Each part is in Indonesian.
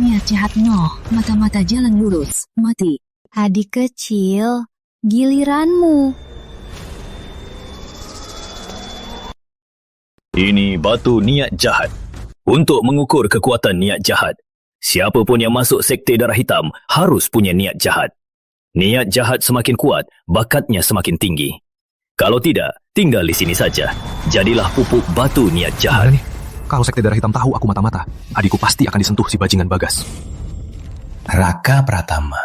Niat jahat noh, mata-mata jalan lurus, mati. Adik kecil, giliranmu. Ini batu niat jahat. Untuk mengukur kekuatan niat jahat, siapa pun yang masuk Sekte Darah Hitam harus punya niat jahat. Niat jahat semakin kuat, bakatnya semakin tinggi. Kalau tidak, tinggal di sini saja. Jadilah pupuk batu niat jahat. Kalau Sekte Darah Hitam tahu aku mata-mata, adikku pasti akan disentuh si bajingan Bagas. Raka Pratama,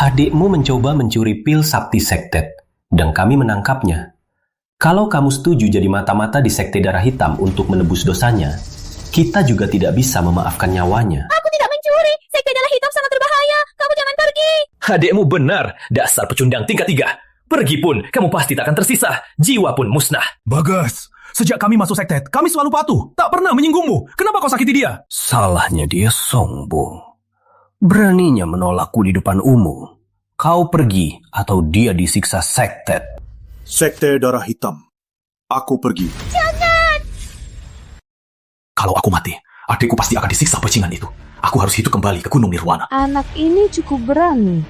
adikmu mencoba mencuri pil Sakti Sektet, dan kami menangkapnya. Kalau kamu setuju jadi mata-mata di Sekte Darah Hitam untuk menebus dosanya, kita juga tidak bisa memaafkan nyawanya. Aku tidak mencuri. Sekte Darah Hitam sangat berbahaya. Kamu jangan pergi. Adikmu benar, dasar pecundang tingkat 3. Pergi pun, kamu pasti tak akan tersisa. Jiwa pun musnah. Bagas, sejak kami masuk sektet, kami selalu patuh. Tak pernah menyinggungmu. Kenapa kau sakiti dia? Salahnya dia sombong. Beraninya menolakku di depan umum. Kau pergi atau dia disiksa Sektet. Sekte Darah Hitam. Aku pergi. Jangan. Kalau aku mati, adikku pasti akan disiksa bajingan itu. Aku harus hidup kembali ke Gunung Nirwana. Anak ini cukup berani.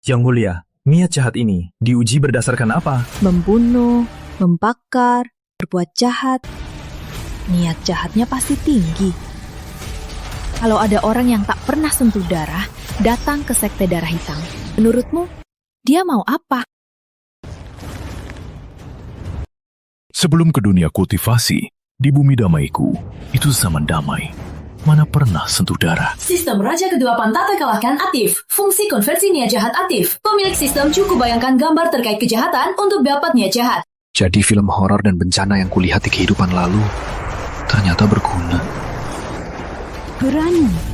Yang Mulia, niat jahat ini diuji berdasarkan apa? Membunuh, membakar, berbuat jahat. Niat jahatnya pasti tinggi. Kalau ada orang yang tak pernah sentuh darah, datang ke Sekte Darah Hitam. Menurutmu, dia mau apa? Sebelum ke dunia kultivasi, di bumi damaiku, itu zaman damai. Mana pernah sentuh darah. Sistem Raja Ke-8 tak terkalahkan aktif. Fungsi konversi niat jahat aktif. Pemilik sistem cukup bayangkan gambar terkait kejahatan untuk dapat niat jahat. Jadi film horor dan bencana yang kulihat di kehidupan lalu, ternyata berguna. Berani.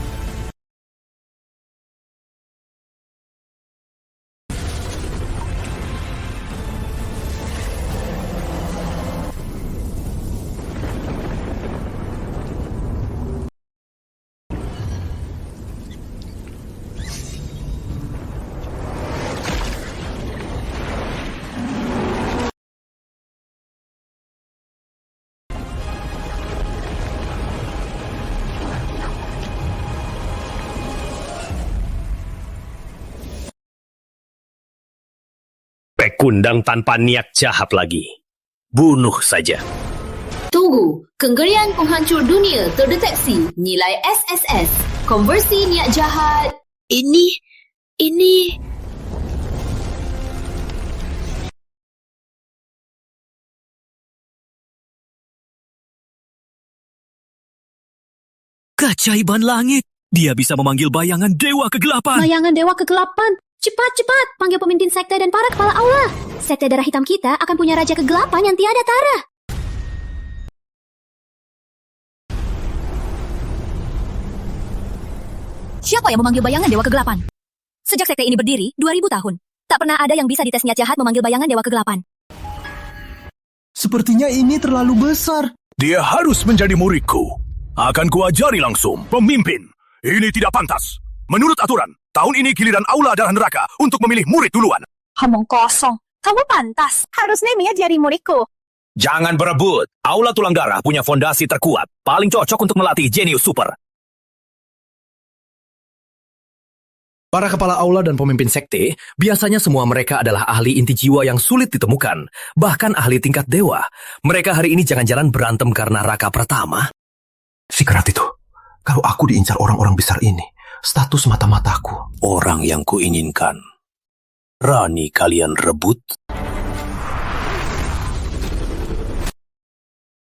Pekundang tanpa niat jahat lagi. Bunuh saja. Tunggu, kenggerian penghancur dunia terdeteksi. Nilai SSS. Konversi niat jahat. Ini... Keajaiban langit. Dia bisa memanggil bayangan Dewa Kegelapan. Bayangan Dewa Kegelapan. Cepat, panggil pemimpin sekte dan para kepala aula. Sekte Darah Hitam kita akan punya Raja Kegelapan yang tiada tara. Siapa yang memanggil bayangan Dewa Kegelapan? Sejak sekte ini berdiri, 2000 tahun. Tak pernah ada yang bisa dites niat jahat memanggil bayangan Dewa Kegelapan. Sepertinya ini terlalu besar. Dia harus menjadi muridku. Akan kuajari langsung. Pemimpin, ini tidak pantas. Menurut aturan, tahun ini giliran Aula Darah Neraka untuk memilih murid duluan. Omong kosong. Kamu pantas. Harusnya Mia jadi muridku. Jangan berebut. Aula Tulang Darah punya fondasi terkuat. Paling cocok untuk melatih jenius super. Para kepala aula dan pemimpin sekte, biasanya semua mereka adalah ahli inti jiwa yang sulit ditemukan. Bahkan ahli tingkat dewa. Mereka hari ini jangan-jangan berantem karena Raka Pratama. Si kerat itu, kalau aku diincar orang-orang besar ini, status mata-mataku. Orang yang kuinginkan. Rani kalian rebut?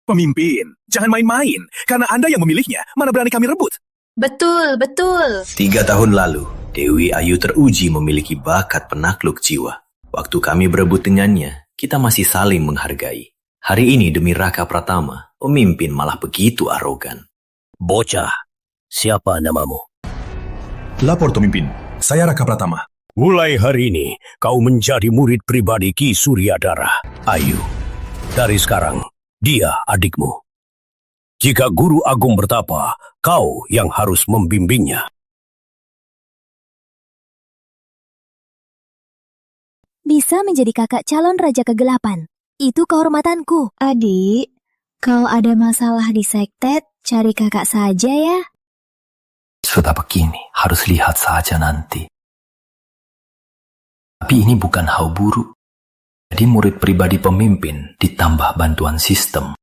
Pemimpin, jangan main-main. Karena Anda yang memilihnya, mana berani kami rebut? Betul. 3 tahun lalu, Dewi Ayu teruji memiliki bakat penakluk jiwa. Waktu kami berebut dengannya, kita masih saling menghargai. Hari ini demi Raka Pratama, pemimpin malah begitu arogan. Bocah, siapa namamu? Lapor pemimpin, saya Raka Pratama. Mulai hari ini, kau menjadi murid pribadi Ki Suryadara, Ayu. Dari sekarang, dia adikmu. Jika Guru Agung bertapa, kau yang harus membimbingnya. Bisa menjadi kakak calon Raja Kegelapan. Itu kehormatanku. Adik, kalau ada masalah di sektet, cari kakak saja ya. Sudah begini, harus lihat saja nanti. Tapi ini bukan hal buruk. Jadi murid pribadi pemimpin ditambah bantuan sistem.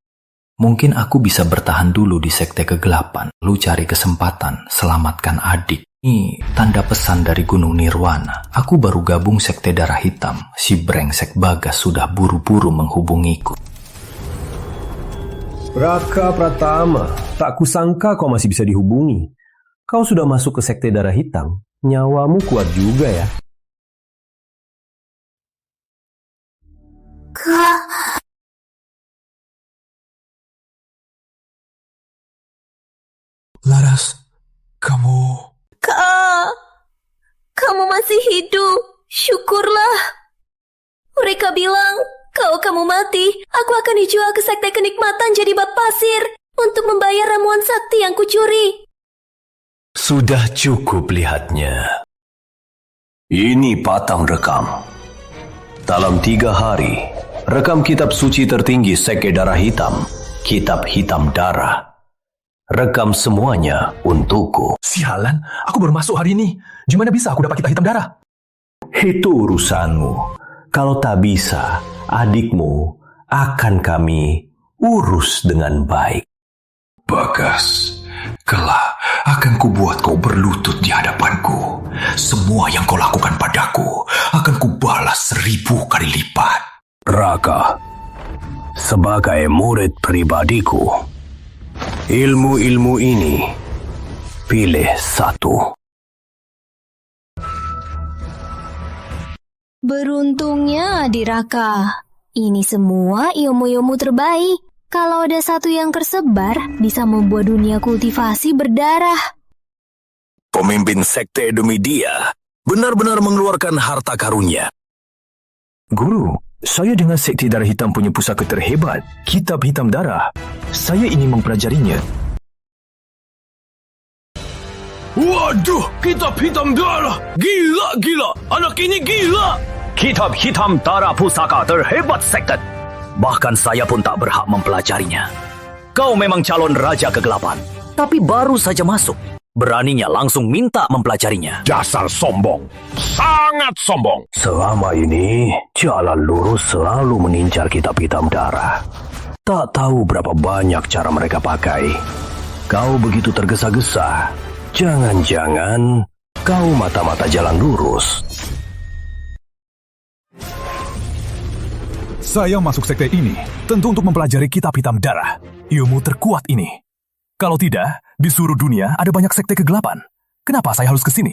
Mungkin aku bisa bertahan dulu di sekte kegelapan, lalu cari kesempatan selamatkan adik. Ini tanda pesan dari Gunung Nirwana. Aku baru gabung sekte darah hitam. Si brengsek Bagas sudah buru-buru menghubungiku. Raka Pratama, tak kusangka kau masih bisa dihubungi. Kau sudah masuk ke sekte darah hitam. Nyawamu kuat juga ya. Kak, Laras, kamu... Kak, kamu masih hidup. Syukurlah. Mereka bilang, kalau kamu mati, aku akan dijual ke sekte kenikmatan jadi bab pasir untuk membayar ramuan sakti yang kucuri. Sudah cukup lihatnya. Ini patang rekam. Dalam 3 hari, rekam kitab suci tertinggi sekte darah hitam, kitab hitam darah. Rekam semuanya untukku. Sialan, aku baru masuk hari ini. Gimana bisa aku dapat kitab hitam darah? Itu urusanmu. Kalau tak bisa, adikmu akan kami urus dengan baik. Bagas, kelak akan kubuat kau berlutut di hadapanku. Semua yang kau lakukan padaku akan kubalas 1000 kali lipat. Raka, sebagai murid pribadiku, ilmu-ilmu ini, pilih satu. Beruntungnya adik Raka. Ini semua ilmu-ilmu terbaik. Kalau ada satu yang tersebar, bisa membuat dunia kultivasi berdarah. Pemimpin sekte demi dia benar-benar mengeluarkan harta karunnya. Guru, saya dengan sekte darah hitam punya pusaka terhebat, kitab hitam darah. Saya ingin mempelajarinya. Waduh, kitab hitam darah. Gila. Anak ini gila. Kitab hitam darah pusaka terhebat sekte. Bahkan saya pun tak berhak mempelajarinya. Kau memang calon raja kegelapan, tapi baru saja masuk. Beraninya langsung minta mempelajarinya. Dasar sombong. Sangat sombong. Selama ini, jalan lurus selalu mengincar kitab hitam darah. Tak tahu berapa banyak cara mereka pakai. Kau begitu tergesa-gesa. Jangan-jangan kau mata-mata jalan lurus. Saya masuk sekte ini tentu untuk mempelajari kitab hitam darah. Ilmu terkuat ini. Kalau tidak, di seluruh dunia ada banyak sekte kegelapan. Kenapa saya harus ke sini?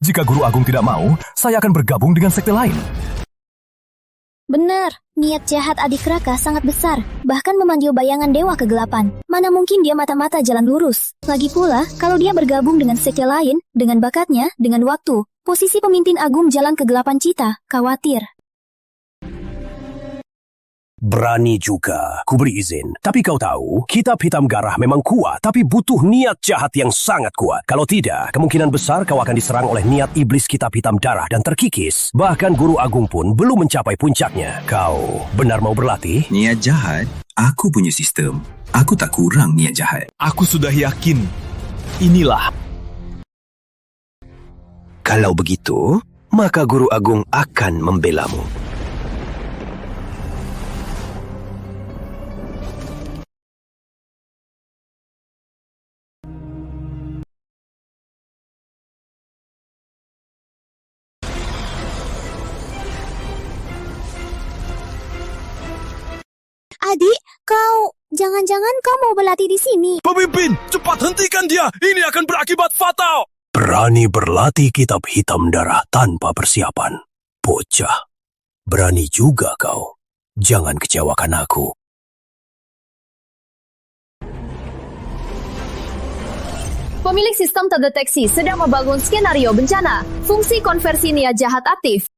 Jika Guru Agung tidak mau, saya akan bergabung dengan sekte lain. Benar, niat jahat adik Raka sangat besar, bahkan memanggil bayangan dewa kegelapan. Mana mungkin dia mata-mata jalan lurus. Lagi pula, kalau dia bergabung dengan sekte lain, dengan bakatnya, dengan waktu, posisi pemimpin agung jalan kegelapan cita, khawatir. Berani juga, ku beri izin. Tapi kau tahu, kitab hitam darah memang kuat, tapi butuh niat jahat yang sangat kuat. Kalau tidak, kemungkinan besar kau akan diserang oleh niat iblis kitab hitam darah dan terkikis. Bahkan Guru Agung pun belum mencapai puncaknya. Kau benar mau berlatih? Niat jahat? Aku punya sistem. Aku tak kurang niat jahat. Aku sudah yakin. Inilah. Kalau begitu, maka Guru Agung akan membelamu. Adik, jangan-jangan kau mau berlatih di sini? Pemimpin, cepat hentikan dia. Ini akan berakibat fatal. Berani berlatih kitab hitam darah tanpa persiapan. Bocah, berani juga kau. Jangan kecewakan aku. Pemilik sistem terdeteksi sedang membangun skenario bencana. Fungsi konversi niat jahat aktif.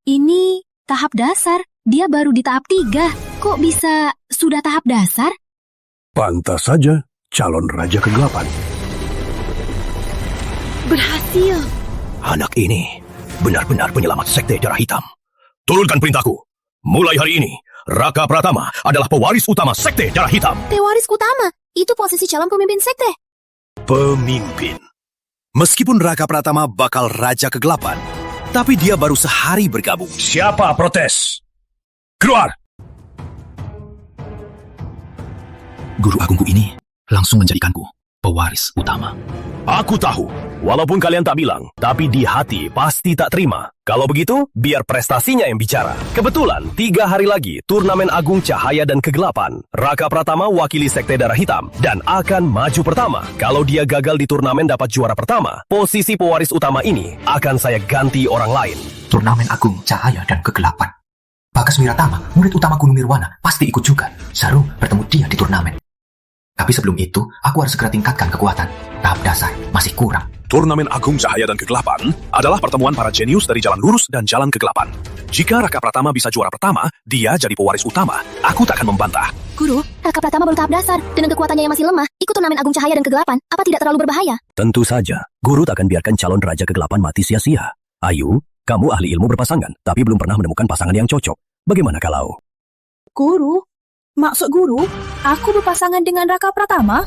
Ini tahap dasar. Dia baru di tahap 3. Kok bisa sudah tahap dasar? Pantas saja, calon raja kegelapan. Berhasil. Anak ini benar-benar penyelamat Sekte Darah Hitam. Turunkan perintahku. Mulai hari ini, Raka Pratama adalah pewaris utama Sekte Darah Hitam. Pewaris utama? Itu posisi calon pemimpin sekte. Pemimpin. Meskipun Raka Pratama bakal Raja Kegelapan, tapi dia baru sehari bergabung. Siapa protes? Keluar! Guru agungku ini langsung menjadikanku pewaris utama. Aku tahu, walaupun kalian tak bilang, tapi di hati pasti tak terima. Kalau begitu, biar prestasinya yang bicara. Kebetulan, 3 hari lagi, Turnamen Agung Cahaya dan Kegelapan. Raka Pratama wakili Sekte Darah Hitam dan akan maju pertama. Kalau dia gagal di turnamen dapat juara pertama, posisi pewaris utama ini akan saya ganti orang lain. Turnamen Agung Cahaya dan Kegelapan. Bagas Wiratama, murid utama Gunung Nirwana, pasti ikut juga. Seru bertemu dia di turnamen. Tapi sebelum itu, aku harus segera tingkatkan kekuatan. Tahap dasar masih kurang. Turnamen Agung Cahaya dan Kegelapan adalah pertemuan para jenius dari jalan lurus dan jalan kegelapan. Jika Raka Pratama bisa juara pertama, dia jadi pewaris utama. Aku tak akan membantah. Guru, Raka Pratama baru tahap dasar. Dengan kekuatannya yang masih lemah, ikut turnamen Agung Cahaya dan Kegelapan. Apa tidak terlalu berbahaya? Tentu saja, Guru tak akan biarkan calon Raja Kegelapan mati sia-sia. Ayu, kamu ahli ilmu berpasangan, tapi belum pernah menemukan pasangan yang cocok. Bagaimana kalau... Guru? Maksud guru, aku berpasangan dengan Raka Pratama?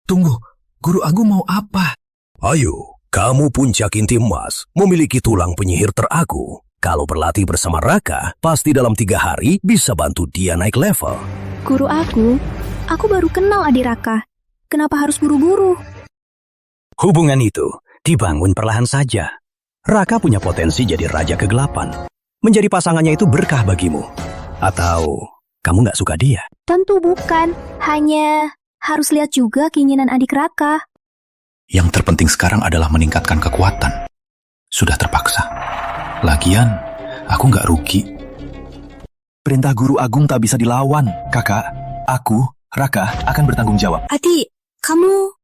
Tunggu, Guru Agung mau apa? Ayo, kamu puncak inti emas, memiliki tulang penyihir teraku. Kalau berlatih bersama Raka, pasti dalam 3 hari bisa bantu dia naik level. Guru aku baru kenal adik Raka. Kenapa harus buru-buru? Hubungan itu dibangun perlahan saja. Raka punya potensi jadi Raja Kegelapan. Menjadi pasangannya itu berkah bagimu. Atau kamu nggak suka dia? Tentu bukan. Hanya harus lihat juga keinginan adik Raka. Yang terpenting sekarang adalah meningkatkan kekuatan. Sudah terpaksa. Lagian, aku nggak rugi. Perintah Guru Agung tak bisa dilawan. Kakak, aku, Raka, akan bertanggung jawab. Adik, kamu...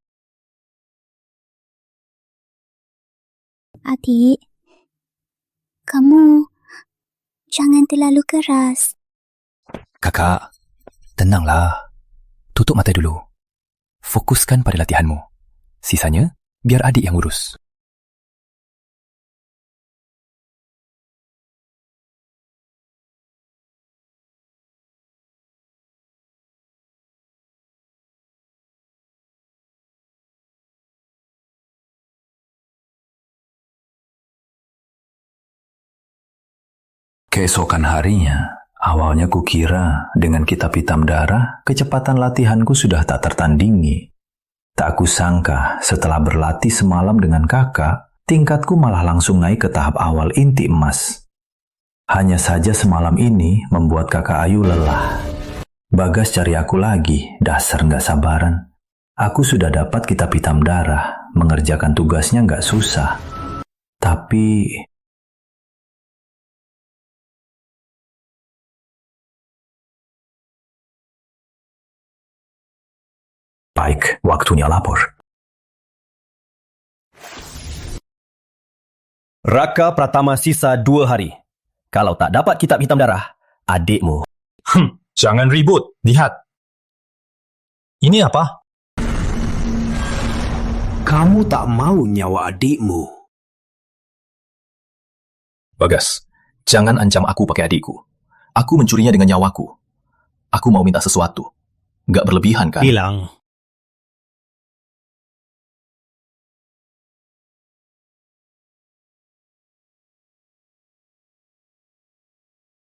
Adik, kamu jangan terlalu keras. Kakak, tenanglah. Tutup mata dulu. Fokuskan pada latihanmu. Sisanya, biar adik yang urus. Keesokan harinya, awalnya kukira dengan kitab hitam darah, kecepatan latihanku sudah tak tertandingi. Tak kusangka setelah berlatih semalam dengan kakak, tingkatku malah langsung naik ke tahap awal inti emas. Hanya saja semalam ini membuat kakak Ayu lelah. Bagas cari aku lagi, dasar nggak sabaran. Aku sudah dapat kitab hitam darah, mengerjakan tugasnya nggak susah. Tapi... Baik, waktunya lapor. Raka Pratama sisa 2 hari. Kalau tak dapat kitab hitam darah, adikmu. Jangan ribut. Lihat. Ini apa? Kamu tak mau nyawa adikmu. Bagas, jangan ancam aku pakai adikku. Aku mencurinya dengan nyawaku. Aku mau minta sesuatu. Nggak berlebihan kan? Bilang.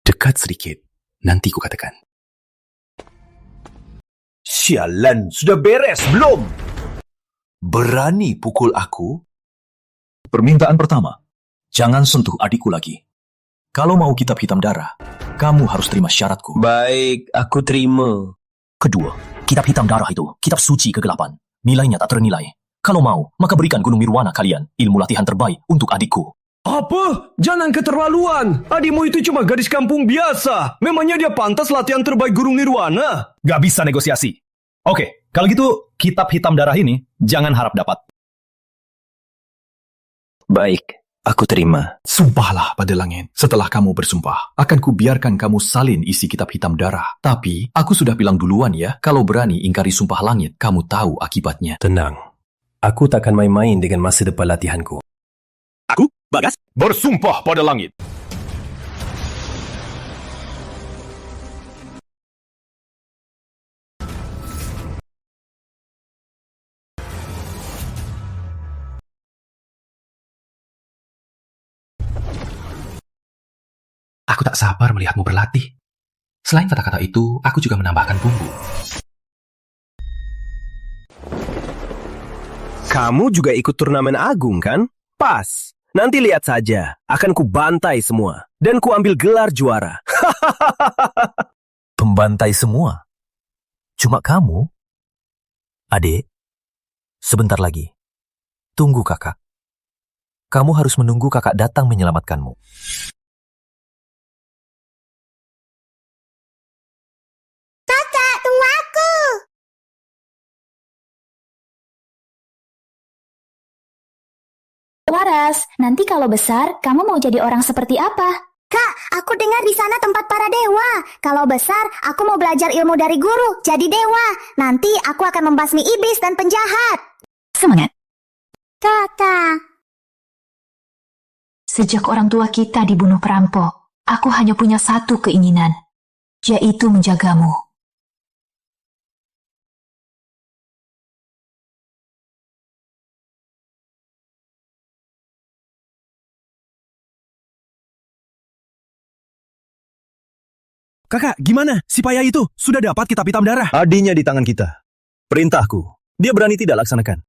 Dekat sedikit, nanti ku katakan. Sialan, sudah beres belum? Berani pukul aku? Permintaan pertama, jangan sentuh adikku lagi. Kalau mau kitab hitam darah, kamu harus terima syaratku. Baik, aku terima. Kedua, kitab hitam darah itu, kitab suci kegelapan. Nilainya tak ternilai. Kalau mau, maka berikan Gunung Nirwana kalian ilmu latihan terbaik untuk adikku. Apa? Jangan keterlaluan. Adikmu itu cuma gadis kampung biasa. Memangnya dia pantas latihan terbaik Gunung Nirwana? Gak bisa negosiasi. Oke, kalau gitu kitab hitam darah ini jangan harap dapat. Baik, aku terima. Sumpahlah pada langit. Setelah kamu bersumpah, akan kubiarkan kamu salin isi kitab hitam darah. Tapi, aku sudah bilang duluan ya, kalau berani ingkari sumpah langit, kamu tahu akibatnya. Tenang. Aku takkan main-main dengan masa depan latihanku. Aku, Bagas, bersumpah pada langit. Aku tak sabar melihatmu berlatih. Selain kata-kata itu, aku juga menambahkan bumbu. Kamu juga ikut turnamen agung, kan? Pas. Nanti lihat saja. Akan ku bantai semua. Dan ku ambil gelar juara. Pembantai semua? Cuma kamu? Adik, sebentar lagi. Tunggu kakak. Kamu harus menunggu kakak datang menyelamatkanmu. Kakak, tunggu aku! Waras, nanti kalau besar, kamu mau jadi orang seperti apa? Kak, aku dengar di sana tempat para dewa. Kalau besar, aku mau belajar ilmu dari guru, jadi dewa. Nanti aku akan membasmi iblis dan penjahat. Semangat. Kakak. Sejak orang tua kita dibunuh perampok, aku hanya punya satu keinginan, yaitu menjagamu. Kakak, gimana? Si payah itu sudah dapat kitab hitam darah? Adinya di tangan kita. Perintahku. Dia berani tidak laksanakan.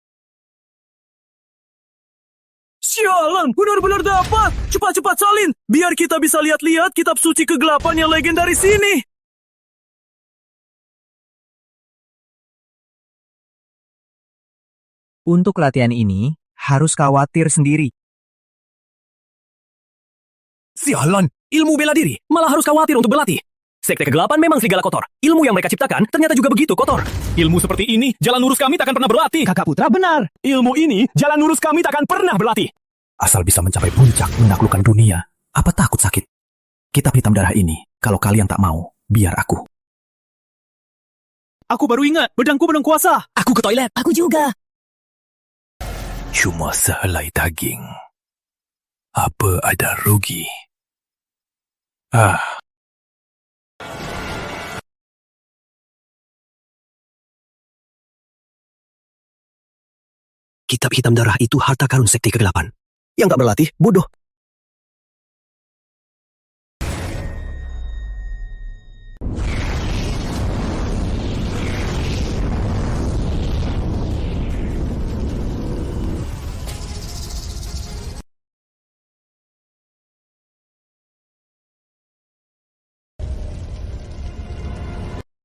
Sialan, benar-benar dapat. Cepat-cepat salin, biar kita bisa lihat-lihat kitab suci kegelapan yang legendaris ini. Untuk latihan ini, harus khawatir sendiri. Sialan, ilmu bela diri malah harus khawatir untuk berlatih. Sekte kegelapan memang serigala kotor. Ilmu yang mereka ciptakan ternyata juga begitu kotor. Ilmu seperti ini, jalan lurus kami takkan pernah berlatih. Kakak Putra benar. Ilmu ini, jalan lurus kami takkan pernah berlatih. Asal bisa mencapai puncak menaklukkan dunia, apa takut sakit? Kitab hitam darah ini, kalau kalian tak mau, biar aku. Aku baru ingat, pedangku pedang kuasa. Aku ke toilet. Aku juga. Cuma sehelai daging. Apa ada rugi? Kitab hitam darah itu harta karun sekte kegelapan. Yang tak berlatih, bodoh.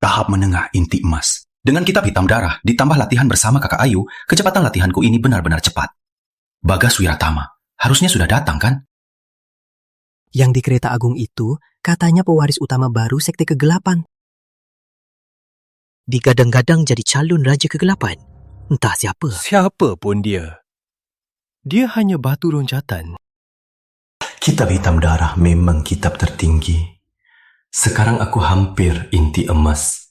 Tahap menengah inti emas. Dengan kitab hitam darah, ditambah latihan bersama kakak Ayu, kecepatan latihanku ini benar-benar cepat. Bagas Wiratama, harusnya sudah datang kan? Yang di kereta agung itu, katanya pewaris utama baru sekte kegelapan. Digadang-gadang jadi calon raja kegelapan. Entah siapa. Siapa pun dia. Dia hanya batu loncatan. Kitab hitam darah memang kitab tertinggi. Sekarang aku hampir inti emas.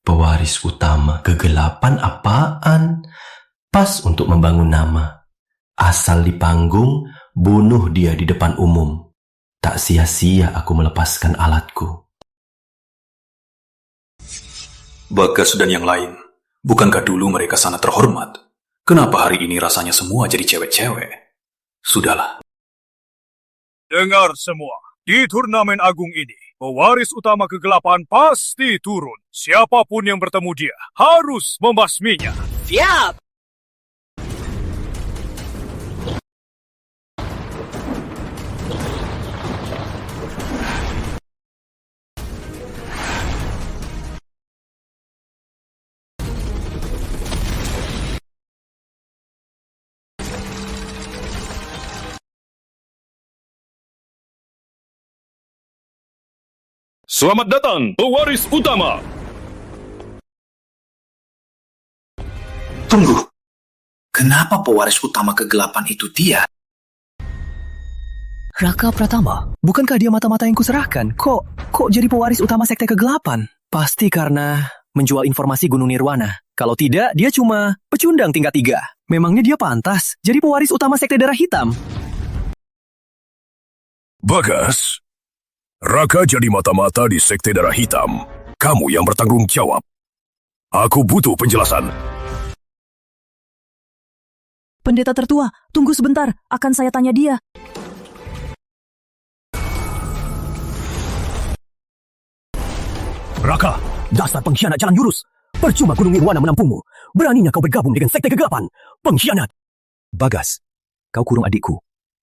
Pewaris utama kegelapan apaan? Pas untuk membangun nama. Asal di panggung, bunuh dia di depan umum. Tak sia-sia aku melepaskan alatku. Bagas dan yang lain, bukankah dulu mereka sangat terhormat? Kenapa hari ini rasanya semua jadi cewek-cewek? Sudahlah. Dengar semua, di turnamen agung ini, pewaris utama kegelapan pasti turun. Siapapun yang bertemu dia harus membasminya. Siap! Selamat datang, pewaris utama. Tunggu. Kenapa pewaris utama kegelapan itu dia? Raka Pratama, bukankah dia mata-mata yang kuserahkan? Kok jadi pewaris utama sekte kegelapan? Pasti karena menjual informasi Gunung Nirwana. Kalau tidak, dia cuma pecundang tingkat 3. Memangnya dia pantas jadi pewaris utama Sekte Darah Hitam? Bagas, Raka jadi mata-mata di Sekte Darah Hitam. Kamu yang bertanggung jawab. Aku butuh penjelasan. Pendeta tertua, tunggu sebentar. Akan saya tanya dia. Raka, dasar pengkhianat jalan lurus. Percuma Gunung Nirwana menampungmu. Beraninya kau bergabung dengan Sekte Kegelapan. Pengkhianat. Bagas, kau kurung adikku,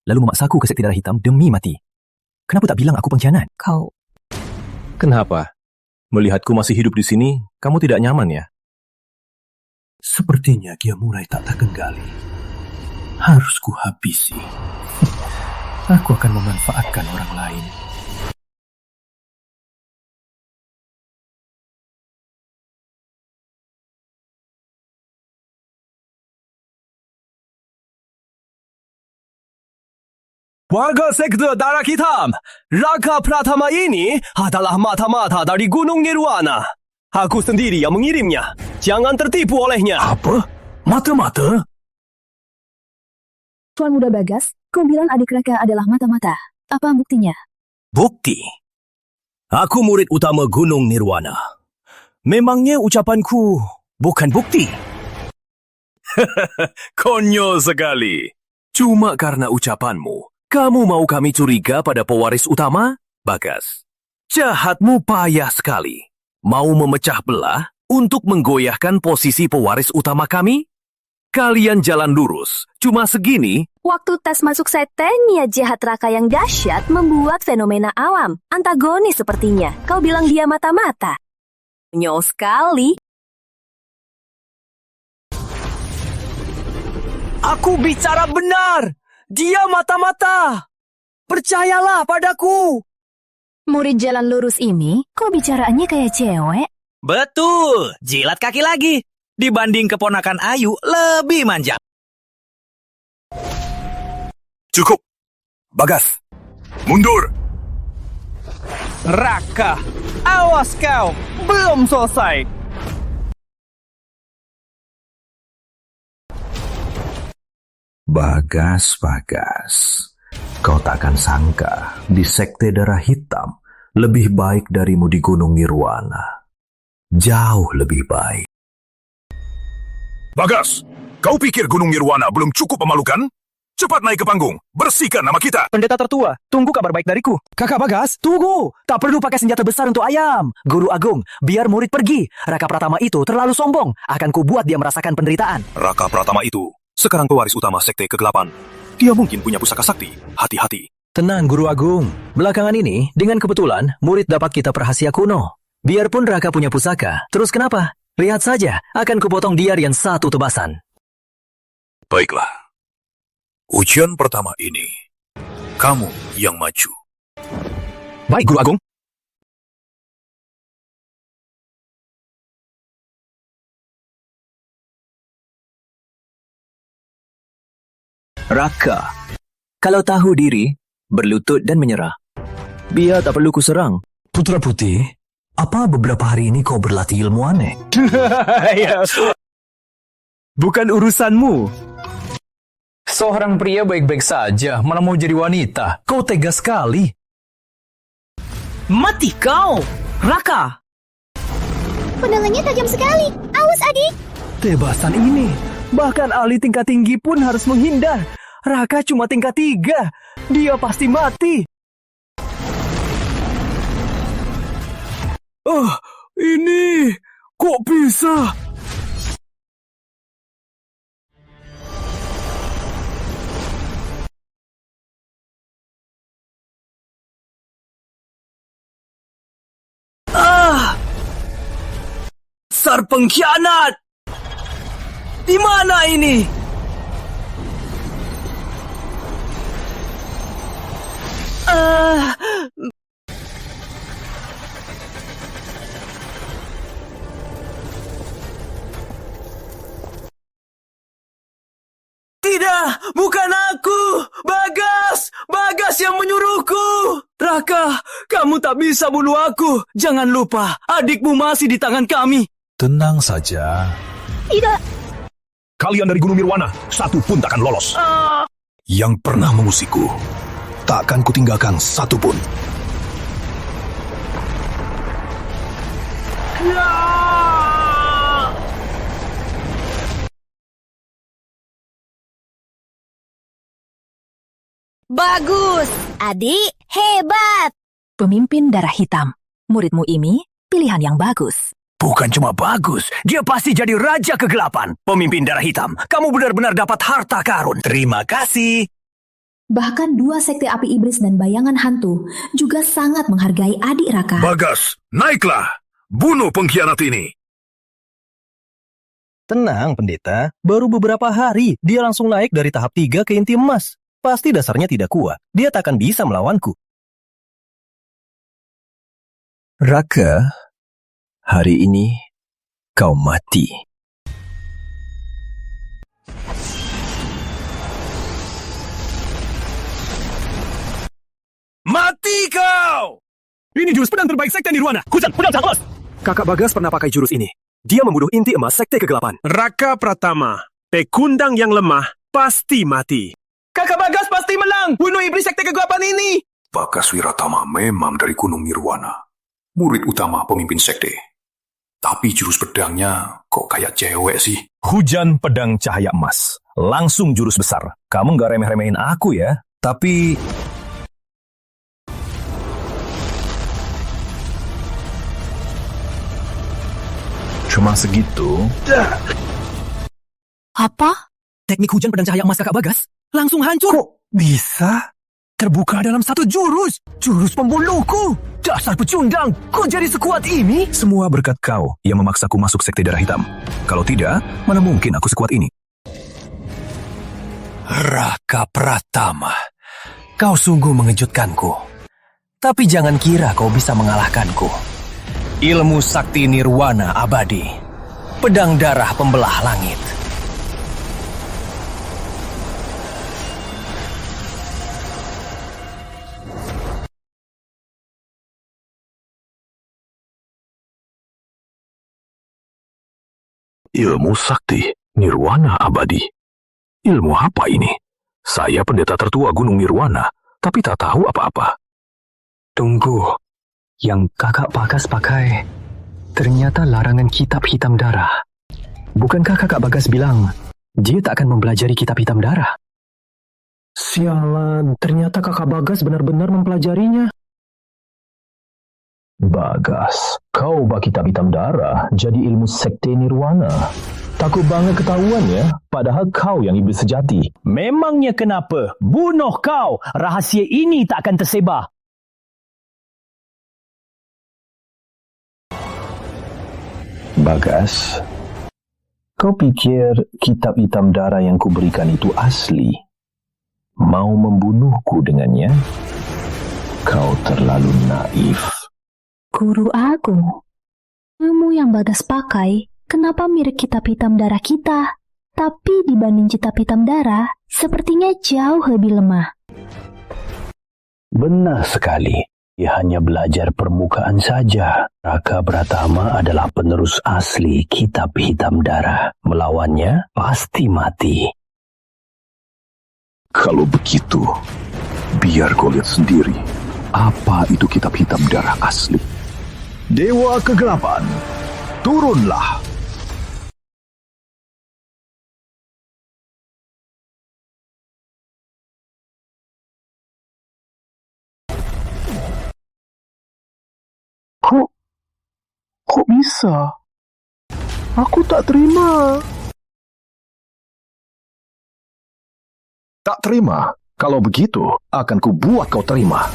lalu memaksaku ke Sekte Darah Hitam demi mati. Kenapa tak bilang aku pengkhianat? Kau... Kenapa? Melihatku masih hidup di sini, kamu tidak nyaman ya? Sepertinya dia mulai tak terkendali. Harus kuhabisi. Aku akan memanfaatkan orang lain. Warga Sekte Darah Hitam, Raka Pratama ini adalah mata-mata dari Gunung Nirwana. Aku sendiri yang mengirimnya. Jangan tertipu olehnya. Apa? Mata-mata? Tuan Muda Bagas, kau bilang adik Raka adalah mata-mata. Apa buktinya? Bukti? Aku murid utama Gunung Nirwana. Memangnya ucapanku bukan bukti? Konyol sekali. Cuma karena ucapanmu, kamu mau kami curiga pada pewaris utama? Bagas, jahatmu payah sekali. Mau memecah belah untuk menggoyahkan posisi pewaris utama kami? Kalian jalan lurus, cuma segini. Waktu tes masuk sekte, niat jahat Raka yang dahsyat membuat fenomena awam. Antagonis sepertinya. Kau bilang dia mata-mata. Nyol sekali. Aku bicara benar. Dia mata-mata. Percayalah padaku. Murid jalan lurus ini, kok bicaraannya kayak cewek? Betul, jilat kaki lagi. Dibanding keponakan Ayu, lebih manja. Cukup. Bagas, mundur. Raka, awas kau. Belum selesai. Bagas, kau takkan sangka di Sekte Darah Hitam lebih baik darimu di Gunung Nirwana. Jauh lebih baik. Bagas, kau pikir Gunung Nirwana belum cukup memalukan? Cepat naik ke panggung, bersihkan nama kita. Pendeta tertua, tunggu kabar baik dariku. Kakak Bagas, tunggu. Tak perlu pakai senjata besar untuk ayam. Guru Agung, biar murid pergi. Raka Pratama itu terlalu sombong. Akan kubuat dia merasakan penderitaan. Raka Pratama itu sekarang pewaris utama Sekte Kegelapan. Dia mungkin punya pusaka sakti. Hati-hati. Tenang, Guru Agung. Belakangan ini, dengan kebetulan, murid dapat kitab rahasia kuno. Biarpun Raka punya pusaka, terus kenapa? Lihat saja, akan kupotong dia dengan satu tebasan. Baiklah. Ujian pertama ini, kamu yang maju. Baik, Guru Agung. Raka, kalau tahu diri, berlutut dan menyerah. Biar tak perlu kuserang. Putra Putih, apa beberapa hari ini kau berlatih ilmu aneh? Bukan urusanmu. Seorang pria baik-baik saja, malah mau jadi wanita. Kau tega sekali. Mati kau, Raka! Pandangannya tajam sekali. Awas, adik! Tebasan ini, bahkan ahli tingkat tinggi pun harus menghindar. Raka cuma tingkat 3. Dia pasti mati. Ini kok bisa? Dasar pengkhianat! Di mana ini? Tidak, bukan aku! Bagas yang menyuruhku! Raka, kamu tak bisa bunuh aku. Jangan lupa, adikmu masih di tangan kami. Tenang saja. Tidak. Kau kalian dari Gunung Nirwana, satu pun takkan lolos. Yang pernah mengusikku, takkan kutinggalkan satu pun. Bagus! Adik, hebat! Pemimpin darah hitam. Muridmu ini pilihan yang bagus. Bukan cuma bagus, dia pasti jadi raja kegelapan. Pemimpin darah hitam, kamu benar-benar dapat harta karun. Terima kasih. Bahkan dua sekte api iblis dan bayangan hantu juga sangat menghargai adik Raka. Bagas, naiklah! Bunuh pengkhianat ini! Tenang, pendeta. Baru beberapa hari, dia langsung naik dari tahap 3 ke inti emas. Pasti dasarnya tidak kuat. Dia takkan bisa melawanku. Raka, hari ini kau mati. Mati kau! Ini jurus pedang terbaik sekte Nirwana. Hujan, pedang Caklos! Kakak Bagas pernah pakai jurus ini. Dia membunuh inti emas sekte kegelapan. Raka Pratama, pekundang yang lemah pasti mati. Kakak Bagas pasti menang! Bunuh iblis sekte kegelapan ini! Bagas Wiratama memang dari Gunung Nirwana, murid utama pemimpin sekte. Tapi jurus pedangnya kok kayak cewek sih. Hujan pedang cahaya emas. Langsung jurus besar. Kamu nggak remeh-remehin aku ya. Tapi... cuma segitu. Apa? Teknik hujan pedang cahaya emas kakak Bagas langsung hancur. Kok bisa? Terbuka dalam satu jurus. Jurus pembunuhku. Dasar pecundang. Kok jadi sekuat ini? Semua berkat kau yang memaksaku masuk sekte darah hitam. Kalau tidak, mana mungkin aku sekuat ini. Raka Pratama, kau sungguh mengejutkanku. Tapi jangan kira kau bisa mengalahkanku. Ilmu sakti nirwana abadi. Pedang darah pembelah langit. Ilmu sakti nirwana abadi. Ilmu apa ini? Saya pendeta tertua Gunung Nirwana, tapi tak tahu apa-apa. Tunggu, yang kakak Bagas pakai ternyata larangan kitab hitam darah. Bukankah kakak Bagas bilang dia tak akan mempelajari kitab hitam darah? Sialan, ternyata kakak Bagas benar-benar mempelajarinya. Bagas, kau bak kitab hitam darah jadi ilmu sekte nirwana. Takut banget ketahuan ya, padahal kau yang iblis sejati. Memangnya kenapa? Bunuh kau! Rahasia ini tak akan tersebar. Bagas, kau pikir kitab hitam darah yang kuberikan itu asli? Mau membunuhku dengannya? Kau terlalu naif. Guru Agung, ilmu yang Bagas pakai kenapa mirip kitab hitam darah kita? Tapi dibanding kitab hitam darah, sepertinya jauh lebih lemah. Benar sekali. Ia hanya belajar permukaan saja. Raka Pratama adalah penerus asli kitab hitam darah. Melawannya pasti mati. Kalau begitu, biar kau lihat sendiri apa itu kitab hitam darah asli. Dewa Kegelapan, turunlah. Kok bisa? Aku tak terima. Tak terima? Kalau begitu, akan kubuat kau terima.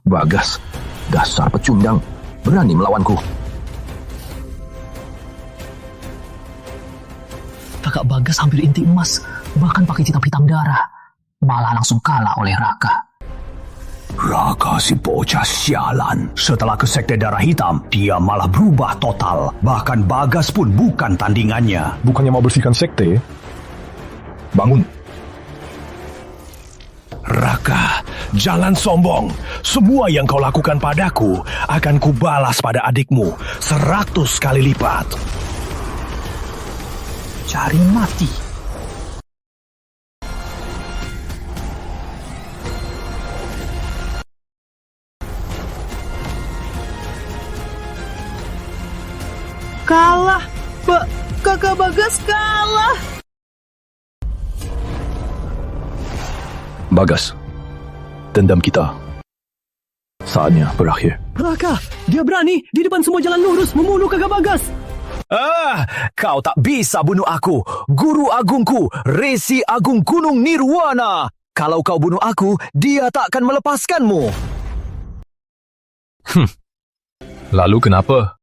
Bagas, dasar pecundang, berani melawanku. Kakak Bagas hampir inti emas, bahkan pakai kitab hitam darah. Malah langsung kalah oleh Raka. Raka si bocah sialan. Setelah ke Sekte Darah Hitam, dia malah berubah total. Bahkan Bagas pun bukan tandingannya. Bukannya mau bersihkan sekte? Bangun. Raka, jangan sombong. Semua yang kau lakukan padaku akan kubalas pada adikmu 100 kali lipat. Cari mati. Kalah. Kakak Bagas kalah. Bagas, dendam kita saatnya berakhir. Raka, dia berani di depan semua jalan lurus membunuh Kakak Bagas. Kau tak bisa bunuh aku, Guru Agungku, Resi Agung Gunung Nirwana. Kalau kau bunuh aku, dia tak akan melepaskanmu. Lalu kenapa?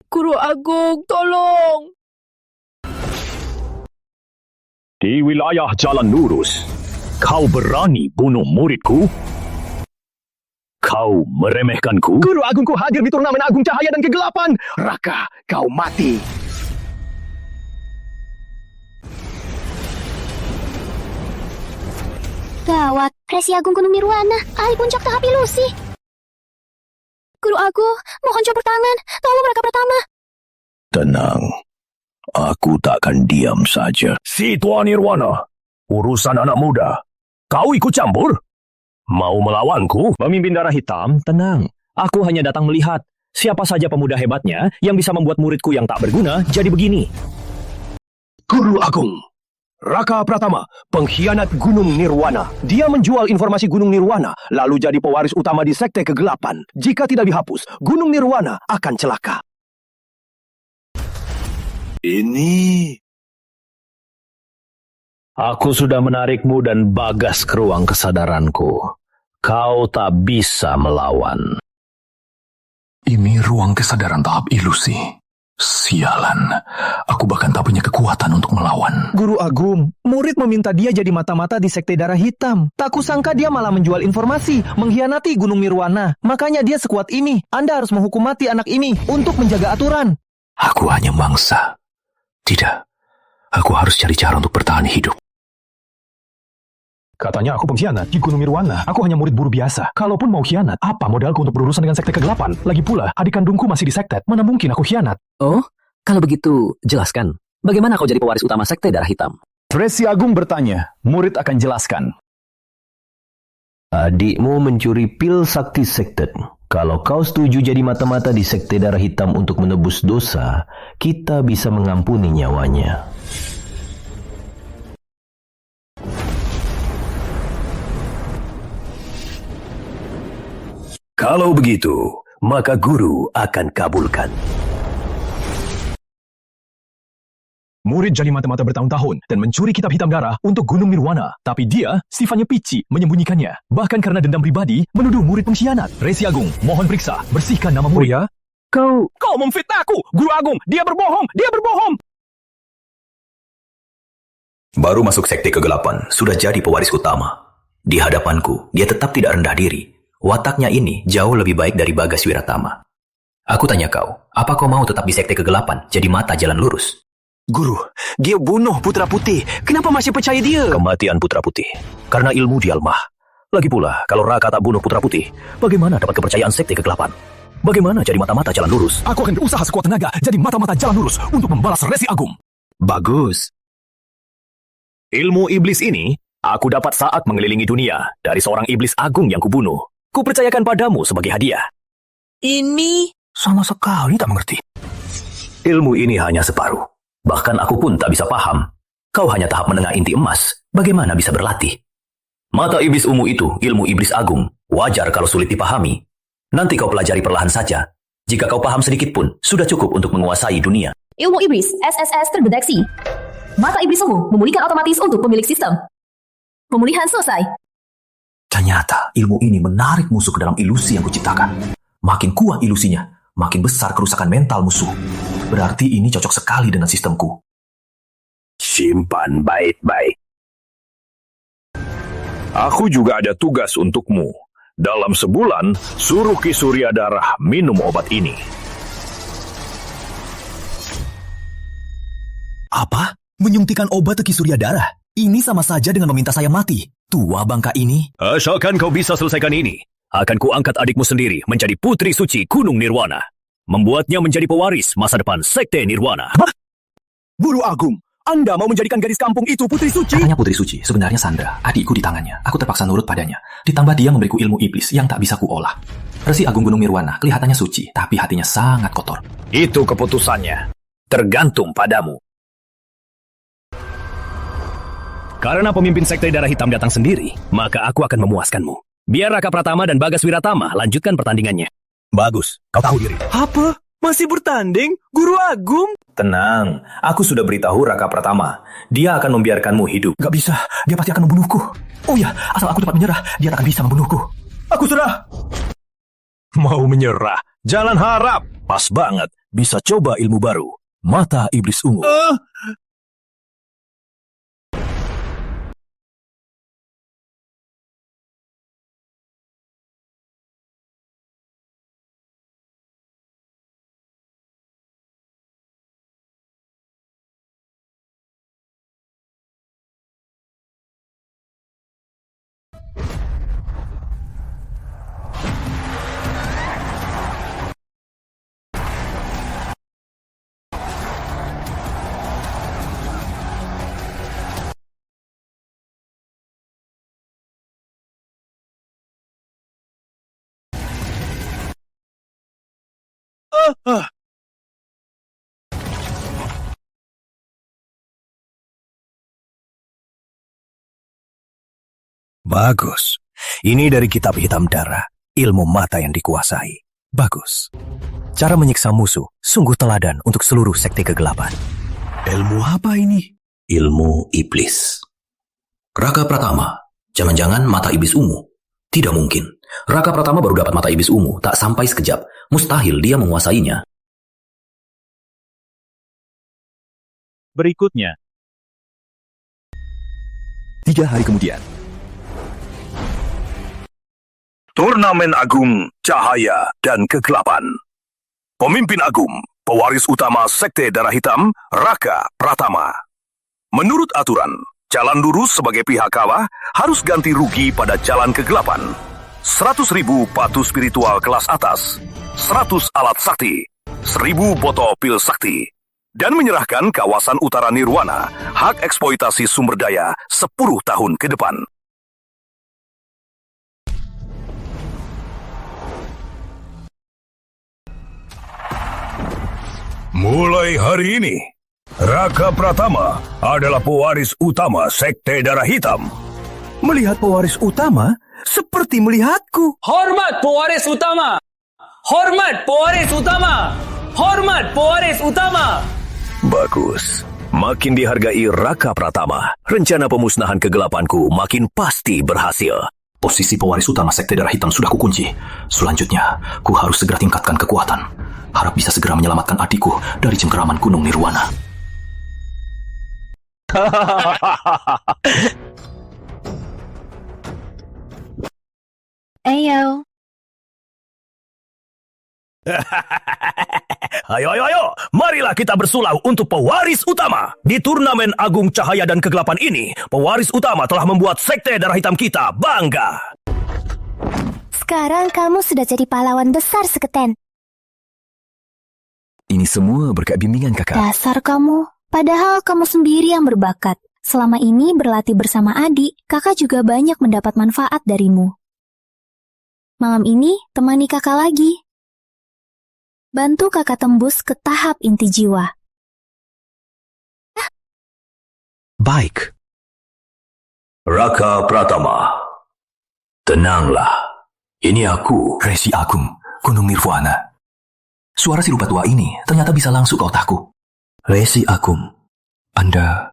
Guru Agung, tolong. Di wilayah jalan lurus, kau berani bunuh muridku? Kau meremehkanku? Guru Agungku hadir di turnamen Agung Cahaya dan Kegelapan. Raka, kau mati. Gawat, Resi Agung Gunung Nirwana, ahli puncak tahap ilusi. Guru Agung, mohon campur tangan, tolong Raka Pratama. Tenang, aku tak akan diam saja. Si Tuan Nirwana, urusan anak muda, kau ikut campur? Mau melawanku? Pemimpin Darah Hitam, tenang. Aku hanya datang melihat siapa saja pemuda hebatnya yang bisa membuat muridku yang tak berguna jadi begini. Guru Agung, Raka Pratama, pengkhianat Gunung Nirwana. Dia menjual informasi Gunung Nirwana, lalu jadi pewaris utama di Sekte Kegelapan. Jika tidak dihapus, Gunung Nirwana akan celaka. Ini... Aku sudah menarikmu dan Bagas ke ruang kesadaranku. Kau tak bisa melawan. Ini ruang kesadaran tahap ilusi. Sialan, aku bahkan tak punya kekuatan untuk melawan. Guru Agung, murid meminta dia jadi mata-mata di Sekte Darah Hitam. Tak kusangka dia malah menjual informasi, mengkhianati Gunung Nirwana. Makanya dia sekuat ini. Anda harus menghukum mati anak ini untuk menjaga aturan. Aku hanya mangsa. Tidak, aku harus cari cara untuk bertahan hidup. Katanya aku pengkhianat di Gunung Nirwana. Aku hanya murid buru biasa. Kalaupun mau khianat, apa modalku untuk berurusan dengan Sekte Kegelapan? Lagi pula, adik kandungku masih di sekte. Mana mungkin aku khianat? Oh, kalau begitu, jelaskan. Bagaimana kau jadi pewaris utama Sekte Darah Hitam? Resi Agung bertanya, murid akan jelaskan. Adikmu mencuri pil sakti sekte. Kalau kau setuju jadi mata-mata di Sekte Darah Hitam untuk menebus dosa, kita bisa mengampuni nyawanya. Kalau begitu, maka guru akan kabulkan. Murid jadi mata-mata bertahun-tahun dan mencuri kitab hitam darah untuk Gunung Nirwana. Tapi dia sifatnya pici, menyembunyikannya. Bahkan karena dendam pribadi, menuduh murid pengkhianat. Resi Agung, mohon periksa, bersihkan nama murid. Oh ya? Kau memfitnahku, Guru Agung. Dia berbohong, dia berbohong. Baru masuk Sekte Kegelapan, sudah jadi pewaris utama. Di hadapanku, dia tetap tidak rendah diri. Wataknya ini jauh lebih baik dari Bagas Wiratama. Aku tanya kau, apa kau mau tetap di Sekte Kegelapan, jadi mata jalan lurus? Guru, dia bunuh Putra Putih. Kenapa masih percaya dia? Kematian Putra Putih, karena ilmu dia lemah. Lagi pula, kalau Raka tak bunuh Putra Putih, bagaimana dapat kepercayaan Sekte Kegelapan? Bagaimana jadi mata-mata jalan lurus? Aku akan berusaha sekuat tenaga jadi mata-mata jalan lurus untuk membalas Resi Agung. Bagus. Ilmu iblis ini, aku dapat saat mengelilingi dunia dari seorang iblis agung yang kubunuh. Kupercayakan padamu sebagai hadiah. Ini... Sama sekali tak mengerti. Ilmu ini hanya separuh. Bahkan aku pun tak bisa paham. Kau hanya tahap menengah inti emas. Bagaimana bisa berlatih? Mata iblis ungu itu, ilmu iblis agung. Wajar kalau sulit dipahami. Nanti kau pelajari perlahan saja. Jika kau paham sedikit pun, sudah cukup untuk menguasai dunia. Ilmu iblis, SSS terdeteksi. Mata iblis ungu memulihkan otomatis untuk pemilik sistem. Pemulihan selesai. Ternyata ilmu ini menarik musuh ke dalam ilusi yang kuciptakan. Makin kuat ilusinya, makin besar kerusakan mental musuh. Berarti ini cocok sekali dengan sistemku. Simpan baik-baik. Aku juga ada tugas untukmu. Dalam sebulan, suruh Ki Surya Darah minum obat ini. Apa? Menyuntikkan obat ke Ki Surya Darah? Ini sama saja dengan meminta saya mati. Tua bangka ini. Asalkan kau bisa selesaikan ini, akan kuangkat adikmu sendiri menjadi putri suci Gunung Nirwana. Membuatnya menjadi pewaris masa depan Sekte Nirwana. Guru Agung, Anda mau menjadikan gadis kampung itu putri suci? Katanya putri suci, sebenarnya Sandra, adikku di tangannya. Aku terpaksa nurut padanya. Ditambah dia memberiku ilmu iblis yang tak bisa kuolah. Resi Agung Gunung Nirwana kelihatannya suci, tapi hatinya sangat kotor. Itu keputusannya. Tergantung padamu. Karena pemimpin Sekte Darah Hitam datang sendiri, maka aku akan memuaskanmu. Biar Raka Pratama dan Bagas Wiratama lanjutkan pertandingannya. Bagus, kau tahu diri. Apa? Masih bertanding? Guru Agung? Tenang, aku sudah beritahu Raka Pratama. Dia akan membiarkanmu hidup. Gak bisa, dia pasti akan membunuhku. Oh ya, asal aku cepat menyerah, dia tak akan bisa membunuhku. Aku serah. Mau menyerah? Jalan harap. Pas banget, bisa coba ilmu baru. Mata Iblis Ungu. Bagus. Ini dari kitab hitam darah. Ilmu mata yang dikuasai. Bagus. Cara menyiksa musuh sungguh teladan untuk seluruh sekte kegelapan. Ilmu apa ini? Ilmu iblis. Raka Pratama, jangan-jangan mata iblis ungu? Tidak mungkin. Raka Pratama baru dapat mata iblis ungu, tak sampai sekejap. Mustahil dia menguasainya. Berikutnya. 3 hari kemudian. Turnamen Agung, Cahaya, dan Kegelapan. Pemimpin Agung, pewaris utama Sekte Darah Hitam, Raka Pratama. Menurut aturan, jalan lurus sebagai pihak kalah harus ganti rugi pada jalan kegelapan. 100.000 batu spiritual kelas atas, 100 alat sakti, 1000 botol pil sakti, dan menyerahkan kawasan utara Nirwana, hak eksploitasi sumber daya 10 tahun ke depan. Mulai hari ini, Raka Pratama adalah pewaris utama Sekte Darah Hitam. Melihat pewaris utama seperti melihatku. Hormat pewaris utama! Hormat pewaris utama! Hormat pewaris utama! Bagus. Makin dihargai Raka Pratama, rencana pemusnahan kegelapanku makin pasti berhasil. Posisi pewaris utama Sekte Darah Hitam sudah kukunci. Selanjutnya, ku harus segera tingkatkan kekuatan. Harap bisa segera menyelamatkan adikku dari cengkeraman Gunung Nirwana. Ayo. Ayo, marilah kita bersulau untuk pewaris utama. Di turnamen Agung Cahaya dan Kegelapan ini, pewaris utama telah membuat Sekte Darah Hitam kita bangga. Sekarang kamu sudah jadi pahlawan besar seketen. Ini semua berkat bimbingan kakak. Dasar kamu. Padahal kamu sendiri yang berbakat. Selama ini berlatih bersama adik, kakak juga banyak mendapat manfaat darimu. Malam ini, temani kakak lagi. Bantu kakak tembus ke tahap inti jiwa. Baik. Raka Pratama, tenanglah. Ini aku, Resi Agung, Gunung Nirwana. Suara si rupa tua ini ternyata bisa langsung ke otakku. Resi Agung, Anda...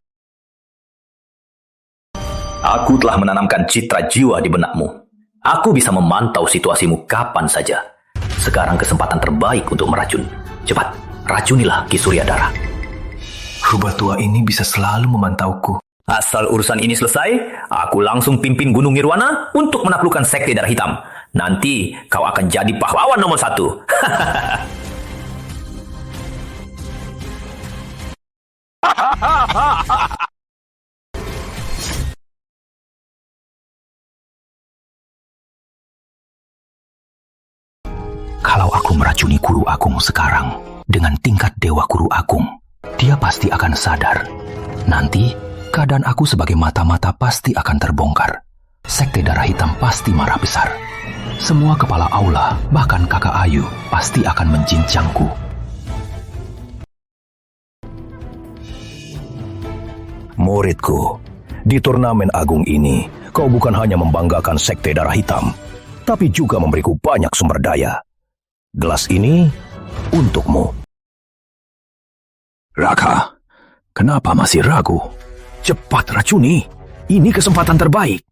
Aku telah menanamkan citra jiwa di benakmu. Aku bisa memantau situasimu kapan saja. Sekarang kesempatan terbaik untuk meracun. Cepat, racunilah Ki Surya Darah. Rubah tua ini bisa selalu memantauku. Asal urusan ini selesai, aku langsung pimpin Gunung Nirwana untuk menaklukkan Sekte Darah Hitam. Nanti kau akan jadi pahlawan nomor 1. Kalau aku meracuni Guru Agung sekarang dengan tingkat Dewa Guru Agung, dia pasti akan sadar. Nanti, keadaan aku sebagai mata-mata pasti akan terbongkar. Sekte Darah Hitam pasti marah besar. Semua kepala aula, bahkan kakak Ayu, pasti akan menjincangku. Muridku, di turnamen agung ini, kau bukan hanya membanggakan Sekte Darah Hitam, tapi juga memberiku banyak sumber daya. Gelas ini untukmu. Raka, kenapa masih ragu? Cepat racuni. Ini kesempatan terbaik.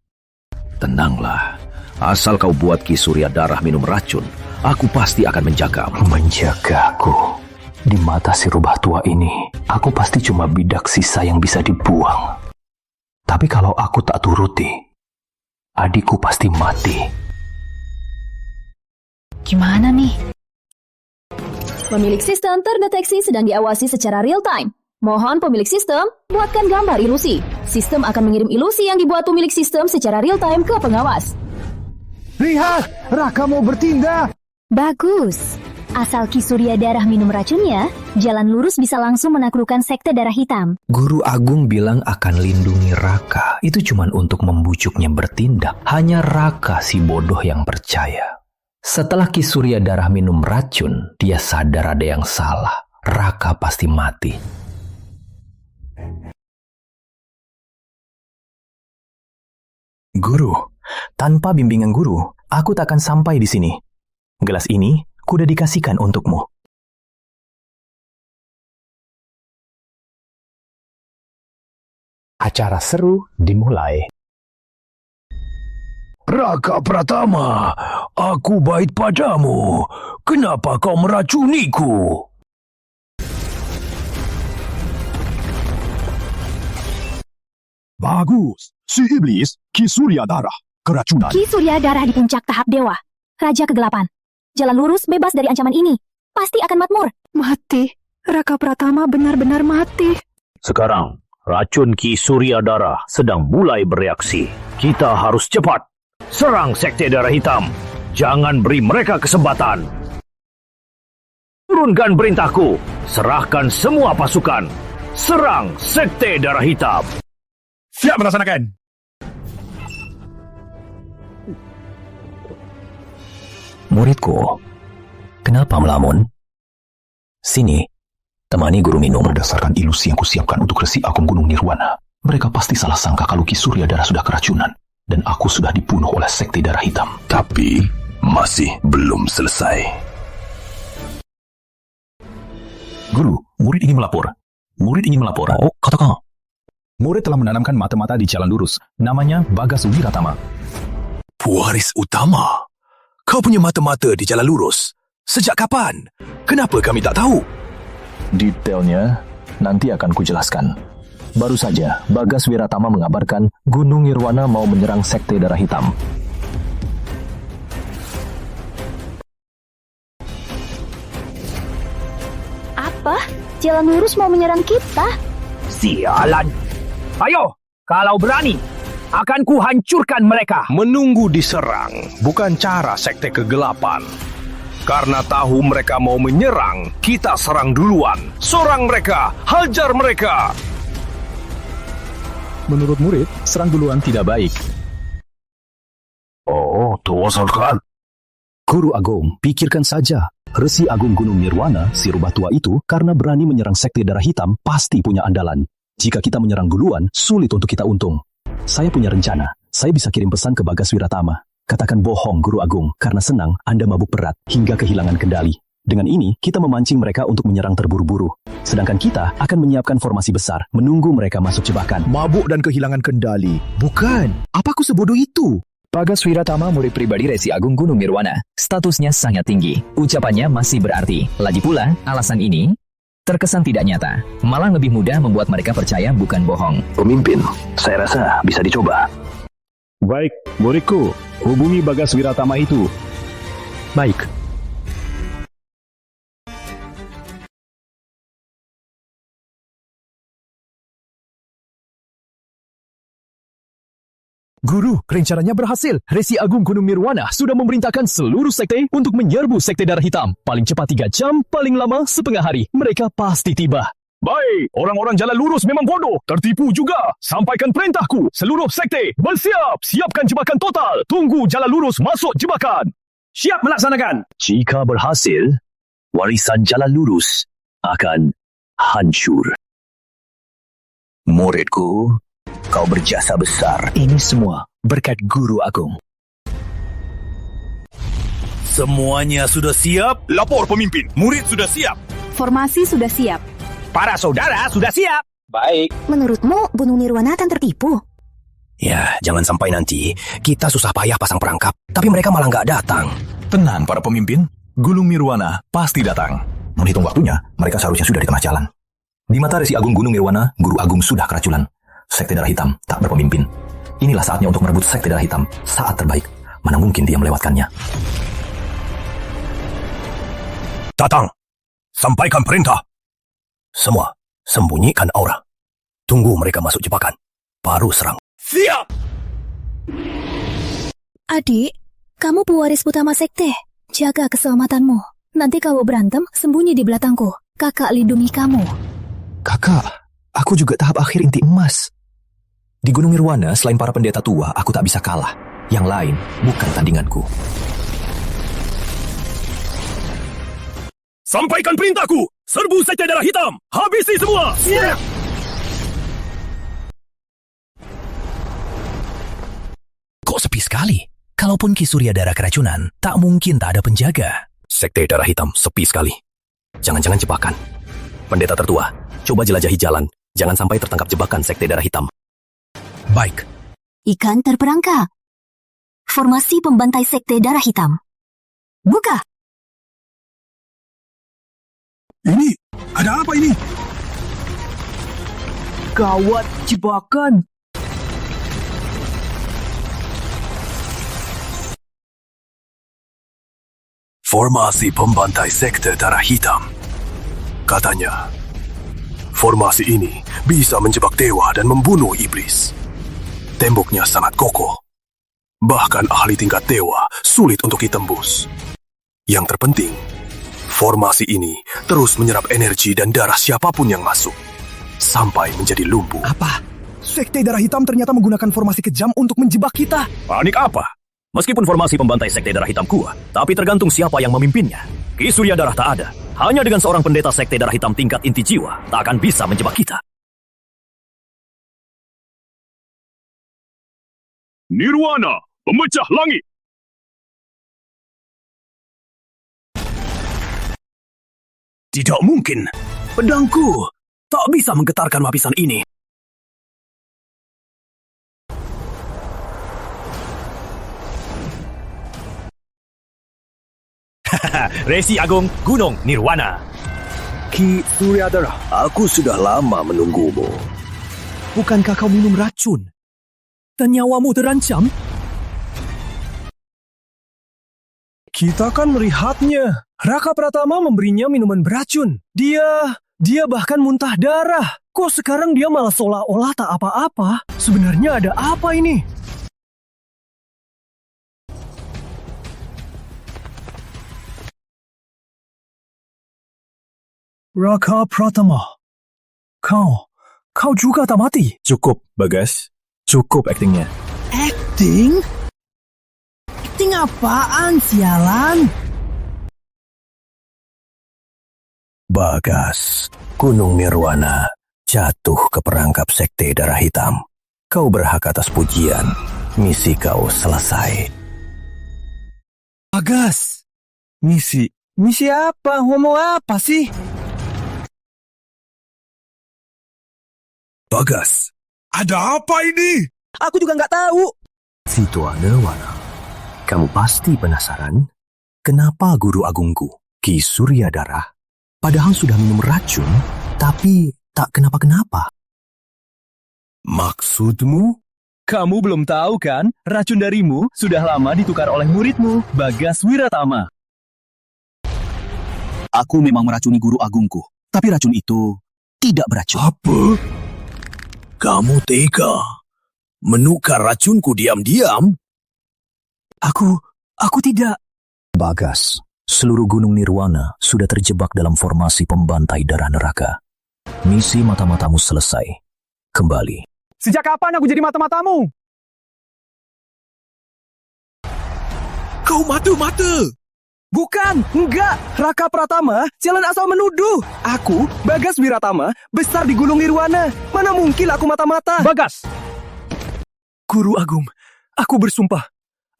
Tenanglah. Asal kau buat Ki Surya Darah minum racun, aku pasti akan menjagamu. Menjagaku? Di mata si rubah tua ini, aku pasti cuma bidak sisa yang bisa dibuang. Tapi kalau aku tak turuti, adikku pasti mati. Gimana nih? Pemilik sistem terdeteksi sedang diawasi secara real time. Mohon pemilik sistem, buatkan gambar ilusi. Sistem akan mengirim ilusi yang dibuat pemilik sistem secara real time ke pengawas. Lihat, Raka mau bertindak. Bagus. Asal Ki Surya Darah minum racunnya, jalan lurus bisa langsung menaklukkan Sekte Darah Hitam. Guru Agung bilang akan lindungi Raka. Itu cuma untuk membujuknya bertindak. Hanya Raka si bodoh yang percaya. Setelah Ki Surya Darah minum racun, dia sadar ada yang salah. Raka pasti mati. Guru, tanpa bimbingan guru, aku tak akan sampai di sini. Gelas ini kuda dikasihkan untukmu. Acara seru dimulai. Raka Pratama, aku baik padamu. Kenapa kau meracuniku? Bagus, si iblis Ki Surya Darah keracunan. Ki Surya Darah di puncak tahap dewa, Raja Kegelapan. Jalan lurus bebas dari ancaman ini. Pasti akan makmur. Mati. Raka Pratama benar-benar mati. Sekarang, racun Ki Surya Darah sedang mulai bereaksi. Kita harus cepat. Serang Sekte Darah Hitam. Jangan beri mereka kesempatan. Turunkan perintahku. Serahkan semua pasukan. Serang Sekte Darah Hitam. Siap melaksanakan. Muridku, kenapa melamun? Sini, temani guru minum. Berdasarkan ilusi yang kusiapkan untuk Resi Agung Gunung Nirwana, mereka pasti salah sangka kalau Ki Surya Darah sudah keracunan. Dan aku sudah dibunuh oleh Sekte Darah Hitam. Tapi masih belum selesai. Guru, murid ingin melapor. Oh, katakan. Murid telah menanamkan mata-mata di jalan lurus. Namanya Bagas Wiratama. Pewaris utama? Kau punya mata-mata di jalan lurus? Sejak kapan? Kenapa kami tak tahu? Detailnya nanti akan kujelaskan. Baru saja, Bagas Wiratama mengabarkan Gunung Nirwana mau menyerang Sekte Darah Hitam. Apa? Jalan lurus mau menyerang kita? Sialan. Ayo, kalau berani, akan kuhancurkan mereka. Menunggu diserang bukan cara Sekte Kegelapan. Karena tahu mereka mau menyerang, kita serang duluan. Sorang mereka, hajar mereka. Menurut murid, serang duluan tidak baik. Oh, tuasalkan. Guru Agung, pikirkan saja. Resi Agung Gunung Nirwana, si rubah tua itu, karena berani menyerang Sekte Darah Hitam, pasti punya andalan. Jika kita menyerang duluan, sulit untuk kita untung. Saya punya rencana. Saya bisa kirim pesan ke Bagas Wiratama. Katakan bohong, Guru Agung, karena senang Anda mabuk berat hingga kehilangan kendali. Dengan ini, kita memancing mereka untuk menyerang terburu-buru. Sedangkan kita akan menyiapkan formasi besar, menunggu mereka masuk jebakan. Mabuk dan kehilangan kendali. Bukan. Apaku sebodoh itu? Bagas Wiratama, murid pribadi Resi Agung Gunung Nirwana. Statusnya sangat tinggi. Ucapannya masih berarti. Lagi pula, alasan ini terkesan tidak nyata. Malah lebih mudah membuat mereka percaya bukan bohong. Pemimpin, saya rasa bisa dicoba. Baik, muridku, hubungi Bagas Wiratama itu. Baik. Guru, rencananya berhasil. Resi Agung Gunung Nirwana sudah memerintahkan seluruh sekte untuk menyerbu Sekte Darah Hitam. Paling cepat 3 jam, paling lama setengah hari. Mereka pasti tiba. Baik, orang-orang jalan lurus memang bodoh. Tertipu juga. Sampaikan perintahku. Seluruh sekte, bersiap. Siapkan jebakan total. Tunggu jalan lurus masuk jebakan. Siap melaksanakan. Jika berhasil, warisan jalan lurus akan hancur. Muridku, kau berjasa besar. Ini semua berkat Guru Agung. Semuanya sudah siap? Lapor pemimpin. Murid sudah siap. Formasi sudah siap. Para saudara sudah siap. Baik. Menurutmu Gunung Nirwana akan tertipu? Ya, jangan sampai nanti kita susah payah pasang perangkap, tapi mereka malah nggak datang. Tenang para pemimpin, Gunung Nirwana pasti datang. Menghitung waktunya, mereka seharusnya sudah di tengah jalan. Di mata Resi Agung Gunung Nirwana, Guru Agung sudah keracunan. Sekte Darah Hitam tak berpemimpin. Inilah saatnya untuk merebut Sekte Darah Hitam. Saat terbaik. Mana mungkin dia melewatkannya. Datang, sampaikan perintah. Semua, sembunyikan aura. Tunggu mereka masuk jebakan. Baru serang. Siap! Adik, kamu pewaris utama sekte. Jaga keselamatanmu. Nanti kalau berantem, sembunyi di belakangku. Kakak lindungi kamu. Kakak, aku juga tahap akhir inti emas. Di Gunung Nirwana, selain para pendeta tua, aku tak bisa kalah. Yang lain bukan tandinganku. Sampaikan perintahku. Serbu Sekte Darah Hitam. Habisi semua. Siap! Kok sepi sekali? Kalaupun Ki Suryadara keracunan, tak mungkin tak ada penjaga. Sekte Darah Hitam sepi sekali. Jangan-jangan jebakan. Pendeta tertua, coba jelajahi jalan. Jangan sampai tertangkap jebakan Sekte Darah Hitam. Baik. Ikan terperangkap. Formasi pembantai Sekte Darah Hitam. Buka! Ini, ada apa ini? Gawat, jebakan. Formasi pembantai Sekte Darah Hitam. Katanya, formasi ini bisa menjebak dewa dan membunuh iblis. Temboknya sangat kokoh. Bahkan ahli tingkat dewa sulit untuk ditembus. Yang terpenting, formasi ini terus menyerap energi dan darah siapapun yang masuk, sampai menjadi lumpuh. Apa? Sekte Darah Hitam ternyata menggunakan formasi kejam untuk menjebak kita. Panik apa? Meskipun formasi pembantai Sekte Darah Hitam kuat, tapi tergantung siapa yang memimpinnya. Ki Suryadara tak ada. Hanya dengan seorang pendeta Sekte Darah Hitam tingkat inti jiwa, tak akan bisa menjebak kita. Nirwana, pemecah langit. Tidak mungkin. Pedangku tak bisa menggetarkan lapisan ini. Resi Agung Gunung Nirwana. Ki Suryadara, aku sudah lama menunggumu. Bukankah kau minum racun? Dan nyawamu terancam? Kita kan melihatnya. Raka Pratama memberinya minuman beracun. Dia bahkan muntah darah. Kok sekarang dia malah seolah-olah tak apa-apa? Sebenarnya ada apa ini? Raka Pratama. Kau juga tak mati? Cukup, Bagas. Cukup aktingnya. Acting? Acting apaan, sialan? Bagas, Gunung Nirwana jatuh ke perangkap Sekte Darah Hitam. Kau berhak atas pujian. Misi kau selesai. Bagas, misi apa? Ngomong apa sih? Bagas, ada apa ini? Aku juga nggak tahu. Si Tua Nirwana, kamu pasti penasaran kenapa Guru Agungku, Ki Suryadara, padahal sudah minum racun, tapi tak kenapa-kenapa. Maksudmu? Kamu belum tahu kan, racun darimu sudah lama ditukar oleh muridmu, Bagas Wiratama. Aku memang meracuni guru agungku, tapi racun itu tidak beracun. Apa? Kamu tega menukar racunku diam-diam? Aku tidak. Bagas, seluruh Gunung Nirwana sudah terjebak dalam formasi pembantai darah neraka. Misi mata-matamu selesai. Kembali. Sejak kapan aku jadi mata-matamu? Kau mata-mata! Bukan, enggak. Raka Pratama jangan asal menuduh. Aku, Bagas Wiratama, besar di Gunung Nirwana. Mana mungkin aku mata-mata? Bagas! Guru Agung, aku bersumpah.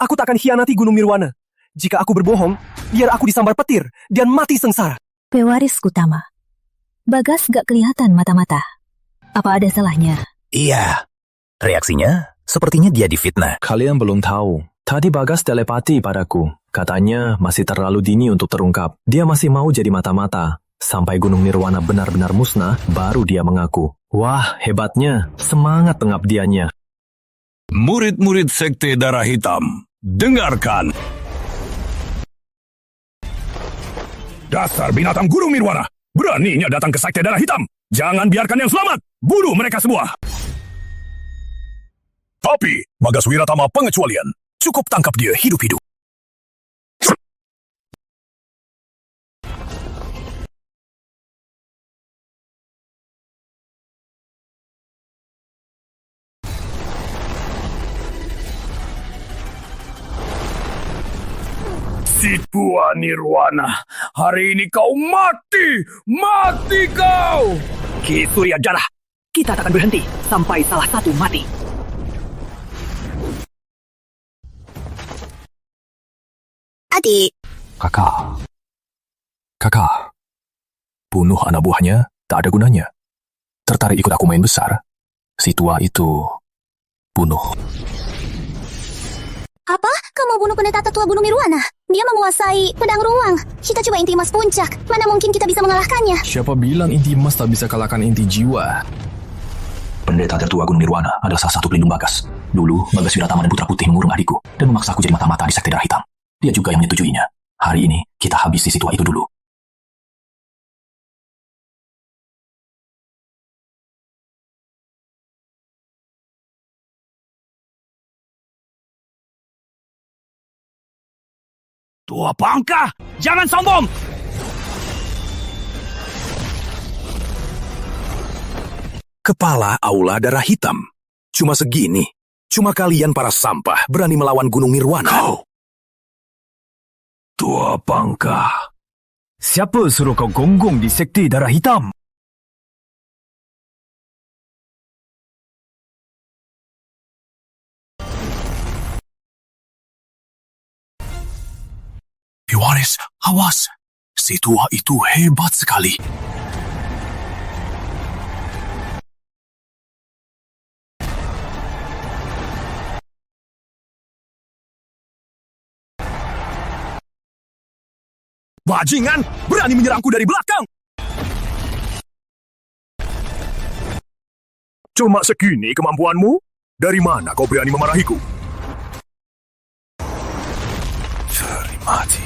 Aku takkan hianati Gunung Nirwana. Jika aku berbohong, biar aku disambar petir dan mati sengsara. Pewaris Utama. Bagas gak kelihatan mata-mata. Apa ada salahnya? Iya. Reaksinya, sepertinya dia difitnah. Kalian belum tahu. Tadi Bagas telepati padaku. Katanya masih terlalu dini untuk terungkap. Dia masih mau jadi mata-mata. Sampai Gunung Nirwana benar-benar musnah, baru dia mengaku. Wah, hebatnya. Semangat pengabdiannya. Murid-murid Sekte Darah Hitam, dengarkan. Dasar binatang Gunung Nirwana, beraninya datang ke Sekte Darah Hitam. Jangan biarkan yang selamat. Bunuh mereka semua. Tapi, Bagas Wiratama pengecualian. Cukup tangkap dia hidup-hidup. Si tua Nirwana, hari ini kau mati! Mati kau! Ki Surya Darah, kita tak akan berhenti sampai salah satu mati. Adik. Kakak, bunuh anak buahnya tak ada gunanya. Tertarik ikut aku main besar? Si tua itu bunuh. Apa? Kamu bunuh pendeta tetua Gunung Nirwana? Dia menguasai pedang ruang. Kita coba inti emas puncak. Mana mungkin kita bisa mengalahkannya? Siapa bilang inti emas tak bisa kalahkan inti jiwa? Pendeta tertua Gunung Nirwana adalah salah satu pelindung Bagas. Dulu, Bagas Wiratama dan Putra Putih mengurung adikku dan memaksaku jadi mata-mata di Sekte Darah Hitam. Dia juga yang menyetujuinya. Hari ini, kita habisi si tua itu dulu. Tua Bangka, jangan sombong! Kepala Aula Darah Hitam. Cuma segini. Cuma kalian para sampah berani melawan Gunung Nirwana. Kau! Tua Bangka. Siapa suruh kau gonggong di Sekte Darah Hitam? Pewaris, awas. Si tua itu hebat sekali. Bajingan, berani menyerangku dari belakang! Cuma segini kemampuanmu? Dari mana kau berani memarahiku? Cari mati.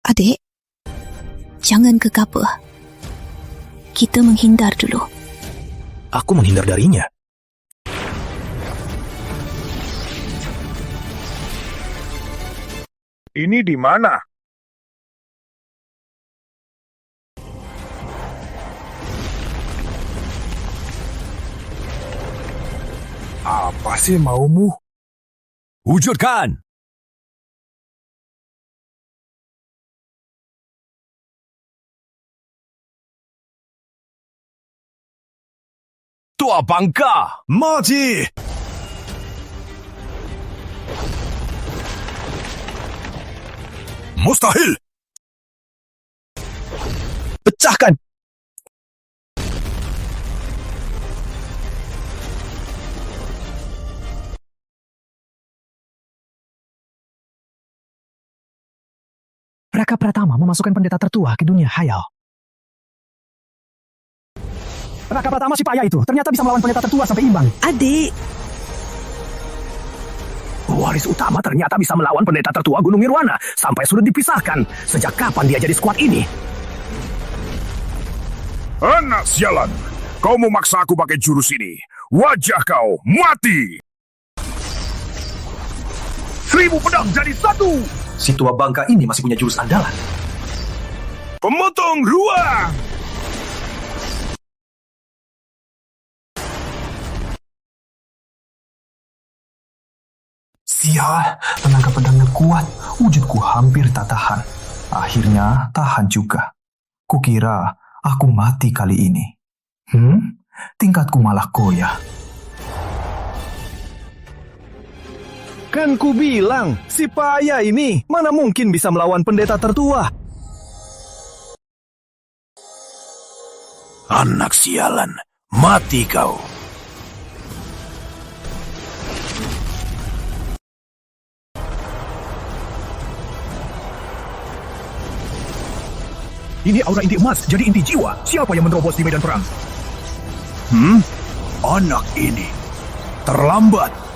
Adik, jangan gegabah. Kita menghindar dulu. Aku menghindar darinya. Ini di mana? Apa sih maumu? Wujudkan! Tua Bangka, mati! Mustahil! Pecahkan! Raka Pratama memasukkan pendeta tertua ke dunia hayal. Raka Pratama si payah itu ternyata bisa melawan pendeta tertua sampai imbang. Adik. Pewaris utama ternyata bisa melawan pendeta tertua Gunung Nirwana sampai sudah dipisahkan. Sejak kapan dia jadi skuad ini? Anak sialan, kau memaksa aku pakai jurus ini. Wajah kau mati. 1000 pedang jadi satu. Si tua bangka ini masih punya jurus andalan. Pemotong ruang. Sial, tenaga pedangnya kuat. Wujudku hampir tak tahan. Akhirnya tahan juga. Kukira aku mati kali ini. Tingkatku malah goyah. Kan ku bilang, si payah ini mana mungkin bisa melawan pendeta tertua. Anak sialan, mati kau. Ini aura inti emas jadi inti jiwa. Siapa yang menerobos di medan perang? Anak ini terlambat.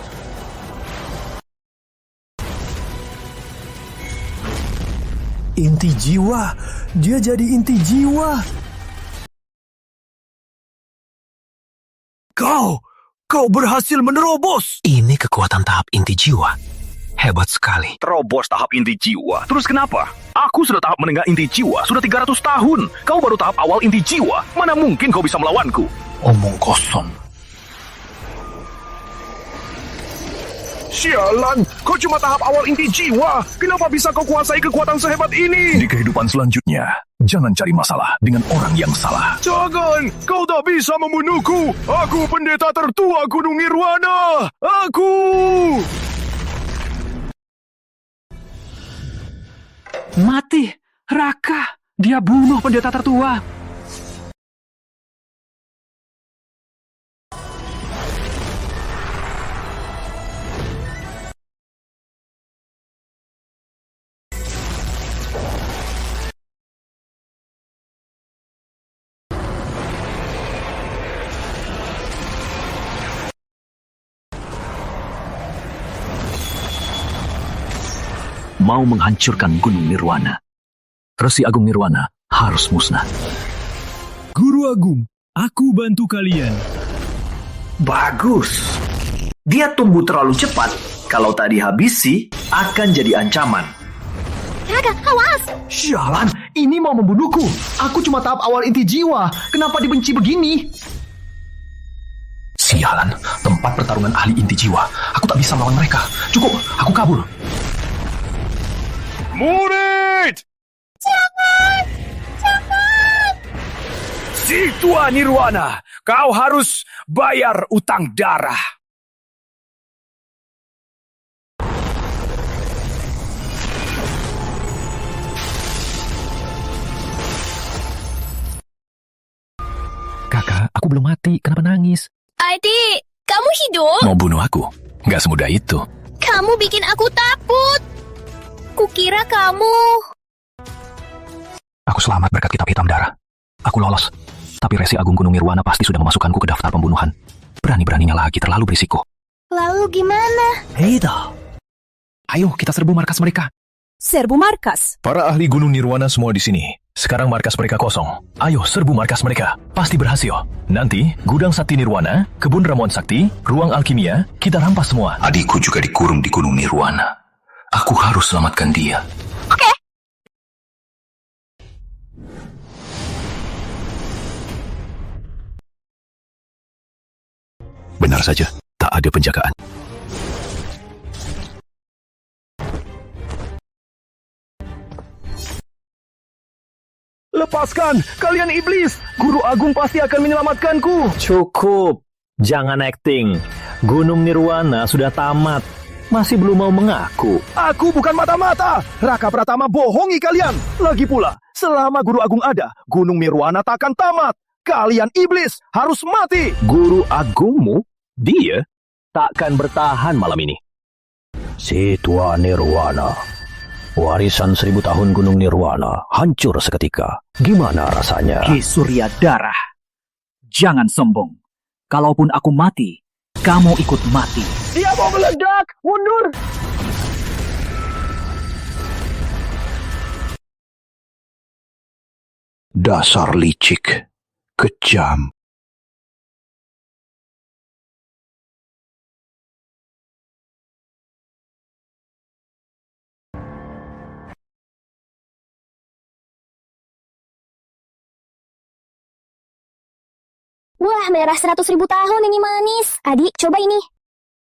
Inti jiwa. Dia jadi inti jiwa. Kau berhasil menerobos. Ini kekuatan tahap inti jiwa. Hebat sekali. Terobos tahap inti jiwa. Terus kenapa? Aku sudah tahap menengah inti jiwa sudah 300 tahun. Kau baru tahap awal inti jiwa. Mana mungkin kau bisa melawanku? Omong kosong. Sialan, kau cuma tahap awal inti jiwa. Kenapa bisa kau kuasai kekuatan sehebat ini? Di kehidupan selanjutnya, jangan cari masalah dengan orang yang salah. Jangan, kau tak bisa membunuhku. Aku pendeta tertua Gunung Nirwana. Aku. Mati, Raka. Dia bunuh pendeta tertua. Mau menghancurkan Gunung Nirwana. Resi Agung Nirwana harus musnah. Guru Agung, aku bantu kalian. Bagus. Dia tumbuh terlalu cepat. Kalau tak dihabisi, akan jadi ancaman. Raka, awas! Sialan, ini mau membunuhku. Aku cuma tahap awal inti jiwa. Kenapa dibenci begini? Sialan, tempat pertarungan ahli inti jiwa. Aku tak bisa melawan mereka. Cukup, aku kabur. Murid! Jangan! Jangan! Si tua Nirwana, kau harus bayar utang darah. Kakak, aku belum mati. Kenapa nangis? Adik, kamu hidup? Mau bunuh aku? Gak semudah itu. Kamu bikin aku takut. Kukira kamu. Aku selamat berkat kitab hitam darah. Aku lolos. Tapi Resi Agung Gunung Nirwana pasti sudah memasukkanku ke daftar pembunuhan. Berani-beraninya lagi, terlalu berisiko. Lalu gimana? Hei-dah. Ayo, kita serbu markas mereka. Serbu markas? Para ahli Gunung Nirwana semua di sini. Sekarang markas mereka kosong. Ayo, serbu markas mereka. Pasti berhasil. Nanti, gudang Sakti Nirwana, kebun ramuan sakti, ruang alkimia, kita rampas semua. Adikku juga dikurung di Gunung Nirwana. Aku harus selamatkan dia. Oke. Benar saja, tak ada penjagaan. Lepaskan, kalian iblis. Guru Agung pasti akan menyelamatkanku. Cukup. Jangan acting. Gunung Nirwana sudah tamat. Masih belum mau mengaku. Aku bukan mata-mata. Raka Pratama bohongi kalian. Lagi pula, selama Guru Agung ada, Gunung Nirwana takkan tamat. Kalian iblis harus mati. Guru Agungmu? Dia takkan bertahan malam ini. Si tua Nirwana, Warisan 1000 tahun Gunung Nirwana hancur seketika. Gimana rasanya? Ki Surya Darah, jangan sombong. Kalaupun aku mati, kamu ikut mati. Dia mau meledak! Mundur! Dasar licik, kejam. Wah, merah 100.000 tahun ini manis. Adik, coba ini.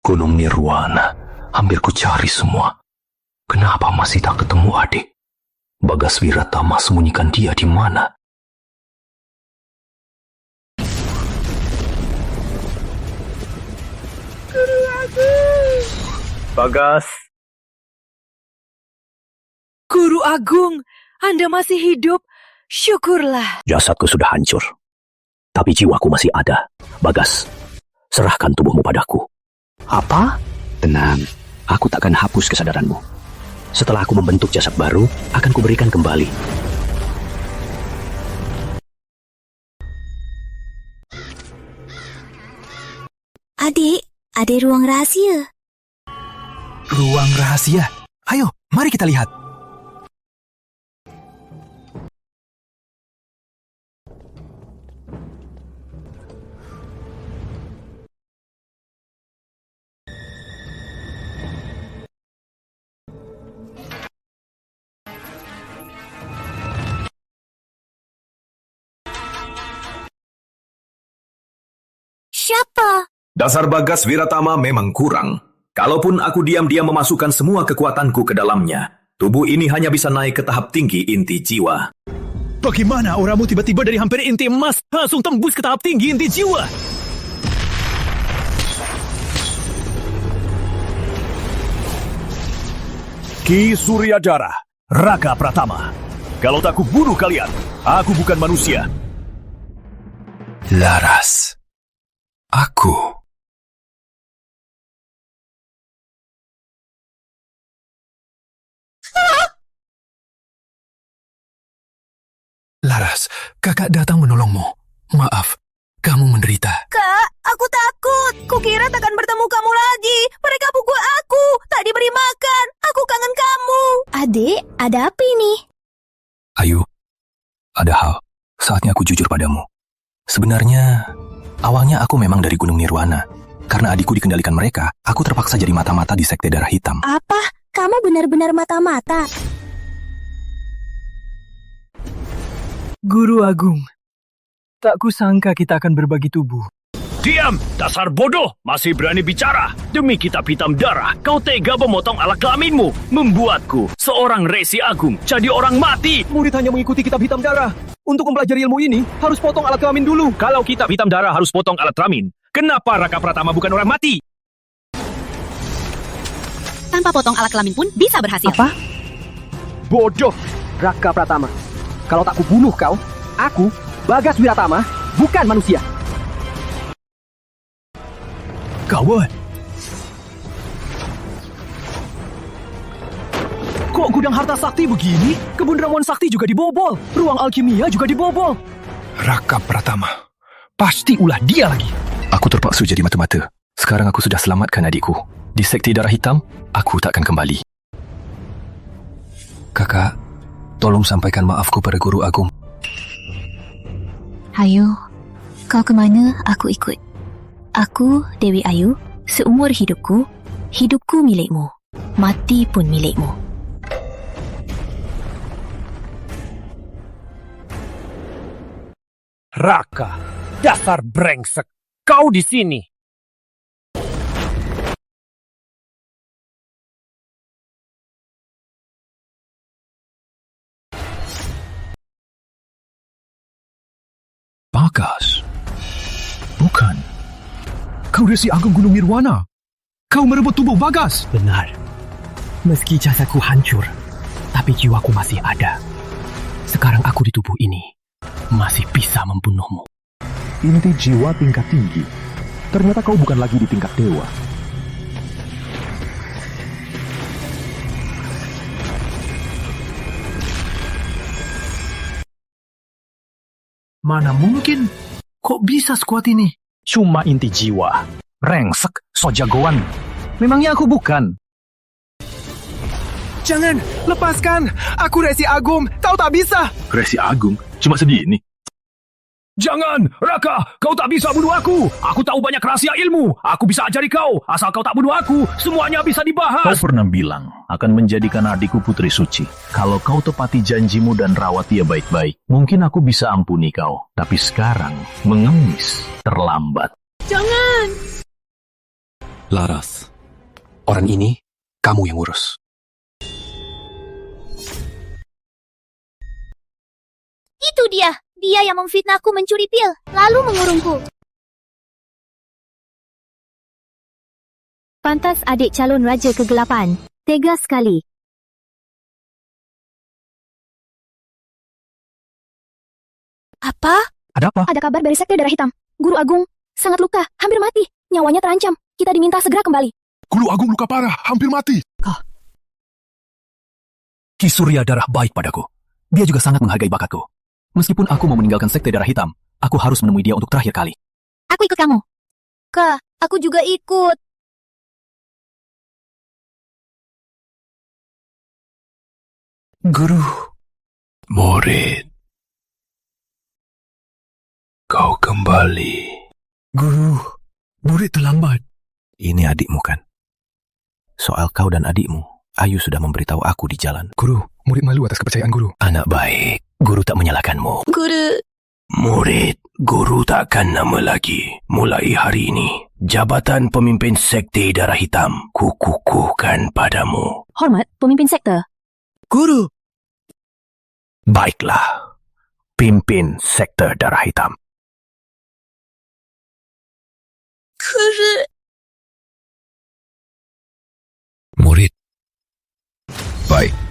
Gunung Nirwana, hampir ku cari semua. Kenapa masih tak ketemu adik? Bagas Wiratama sembunyikan dia di mana? Bagas. Guru Agung, Anda masih hidup. Syukurlah. Jasadku sudah hancur, tapi jiwaku masih ada. Bagas, serahkan tubuhmu padaku. Apa? Tenang, aku takkan hapus kesadaranmu. Setelah aku membentuk jasad baru, akan kuberikan kembali. Adik, ada ruang rahasia. Ruang rahasia? Ayo, mari kita lihat. Siapa? Dasar Bagas Wiratama memang kurang. Kalaupun aku diam-diam memasukkan semua kekuatanku ke dalamnya, tubuh ini hanya bisa naik ke tahap tinggi inti jiwa. Bagaimana auramu tiba-tiba dari hampir inti emas langsung tembus ke tahap tinggi inti jiwa? Ki Surya Darah, Raka Pratama. Kalau tak kubunuh kalian, aku bukan manusia. Laras. Aku. Laras, kakak datang menolongmu. Maaf, kamu menderita. Kak, aku takut. Kukira takkan bertemu kamu lagi. Mereka pukul aku. Tak diberi makan. Aku kangen kamu. Adik, ada apa ini? Ayu, ada hal. Saatnya aku jujur padamu. Sebenarnya, awalnya aku memang dari Gunung Nirwana. Karena adikku dikendalikan mereka, aku terpaksa jadi mata-mata di Sekte Darah Hitam. Apa? Kamu benar-benar mata-mata? Guru Agung, tak kusangka kita akan berbagi tubuh. Diam, dasar bodoh, masih berani bicara. Demi kitab hitam darah, kau tega memotong alat kelaminmu, membuatku, seorang Resi Agung, jadi orang mati. Murid hanya mengikuti kitab hitam darah. Untuk mempelajari ilmu ini, harus potong alat kelamin dulu. Kalau kitab hitam darah harus potong alat kelamin, kenapa Raka Pratama bukan orang mati? Tanpa potong alat kelamin pun bisa berhasil. Apa? Bodoh, Raka Pratama. Kalau tak kubunuh kau, aku, Bagas Wiratama, bukan manusia. Kawan. Kok gudang harta sakti begini? Kebun ramuan sakti juga dibobol. Ruang alkimia juga dibobol. Raka Pratama. Pasti ulah dia lagi. Aku terpaksa jadi mata-mata. Sekarang aku sudah selamatkan adikku. Di Sekte Darah Hitam, aku takkan kembali. Kakak, tolong sampaikan maafku pada Guru Agung. Ayu, kau kemana aku ikut. Aku, Dewi Ayu, seumur hidupku milikmu. Mati pun milikmu. Raka, dasar brengsek. Kau di sini. Bagas. Bukan. Kau Resi Agung Gunung Nirwana. Kau merebut tubuh Bagas. Benar. Meski jasadku hancur, tapi jiwaku masih ada. Sekarang aku di tubuh ini masih bisa membunuhmu. Inti jiwa tingkat tinggi. Ternyata kau bukan lagi di tingkat dewa. Mana mungkin? Kok bisa sekuat ini? Cuma inti jiwa. Rengsek, so jagoan. Memangnya aku bukan? Jangan, lepaskan. Aku Resi Agung, kau tak bisa. Resi Agung, cuma segini. Jangan, Raka, kau tak bisa bunuh aku. Aku tahu banyak rahasia ilmu. Aku bisa ajari kau. Asal kau tak bunuh aku, semuanya bisa dibahas. Kau pernah bilang akan menjadikan adikku putri suci. Kalau kau tepati janjimu dan rawat dia baik-baik, mungkin aku bisa ampuni kau. Tapi sekarang, mengemis, terlambat. Jangan! Laras, orang ini kamu yang urus. Itu dia. Dia yang memfitnahku mencuri pil, lalu mengurungku. Pantas adik calon Raja Kegelapan. Tega sekali. Apa? Ada apa? Ada kabar dari Sekte Darah Hitam. Guru Agung sangat luka, hampir mati. Nyawanya terancam. Kita diminta segera kembali. Guru Agung luka parah, hampir mati. Ki Surya Darah baik padaku. Dia juga sangat menghargai bakatku. Meskipun aku mau meninggalkan Sekte Darah Hitam, aku harus menemui dia untuk terakhir kali. Aku ikut kamu. Kak, aku juga ikut. Guru. Murid. Kau kembali. Guru, murid terlambat. Ini adikmu kan? Soal kau dan adikmu, Ayu sudah memberitahu aku di jalan. Guru, murid malu atas kepercayaan guru. Anak baik, guru tak menyalahkanmu. Guru. Murid, guru takkan nama lagi. Mulai hari ini, jabatan pemimpin Sekte Darah Hitam kukukuhkan padamu. Hormat, pemimpin sekte. Guru. Baiklah, pimpin Sekte Darah Hitam. Guru. Murid. Baik.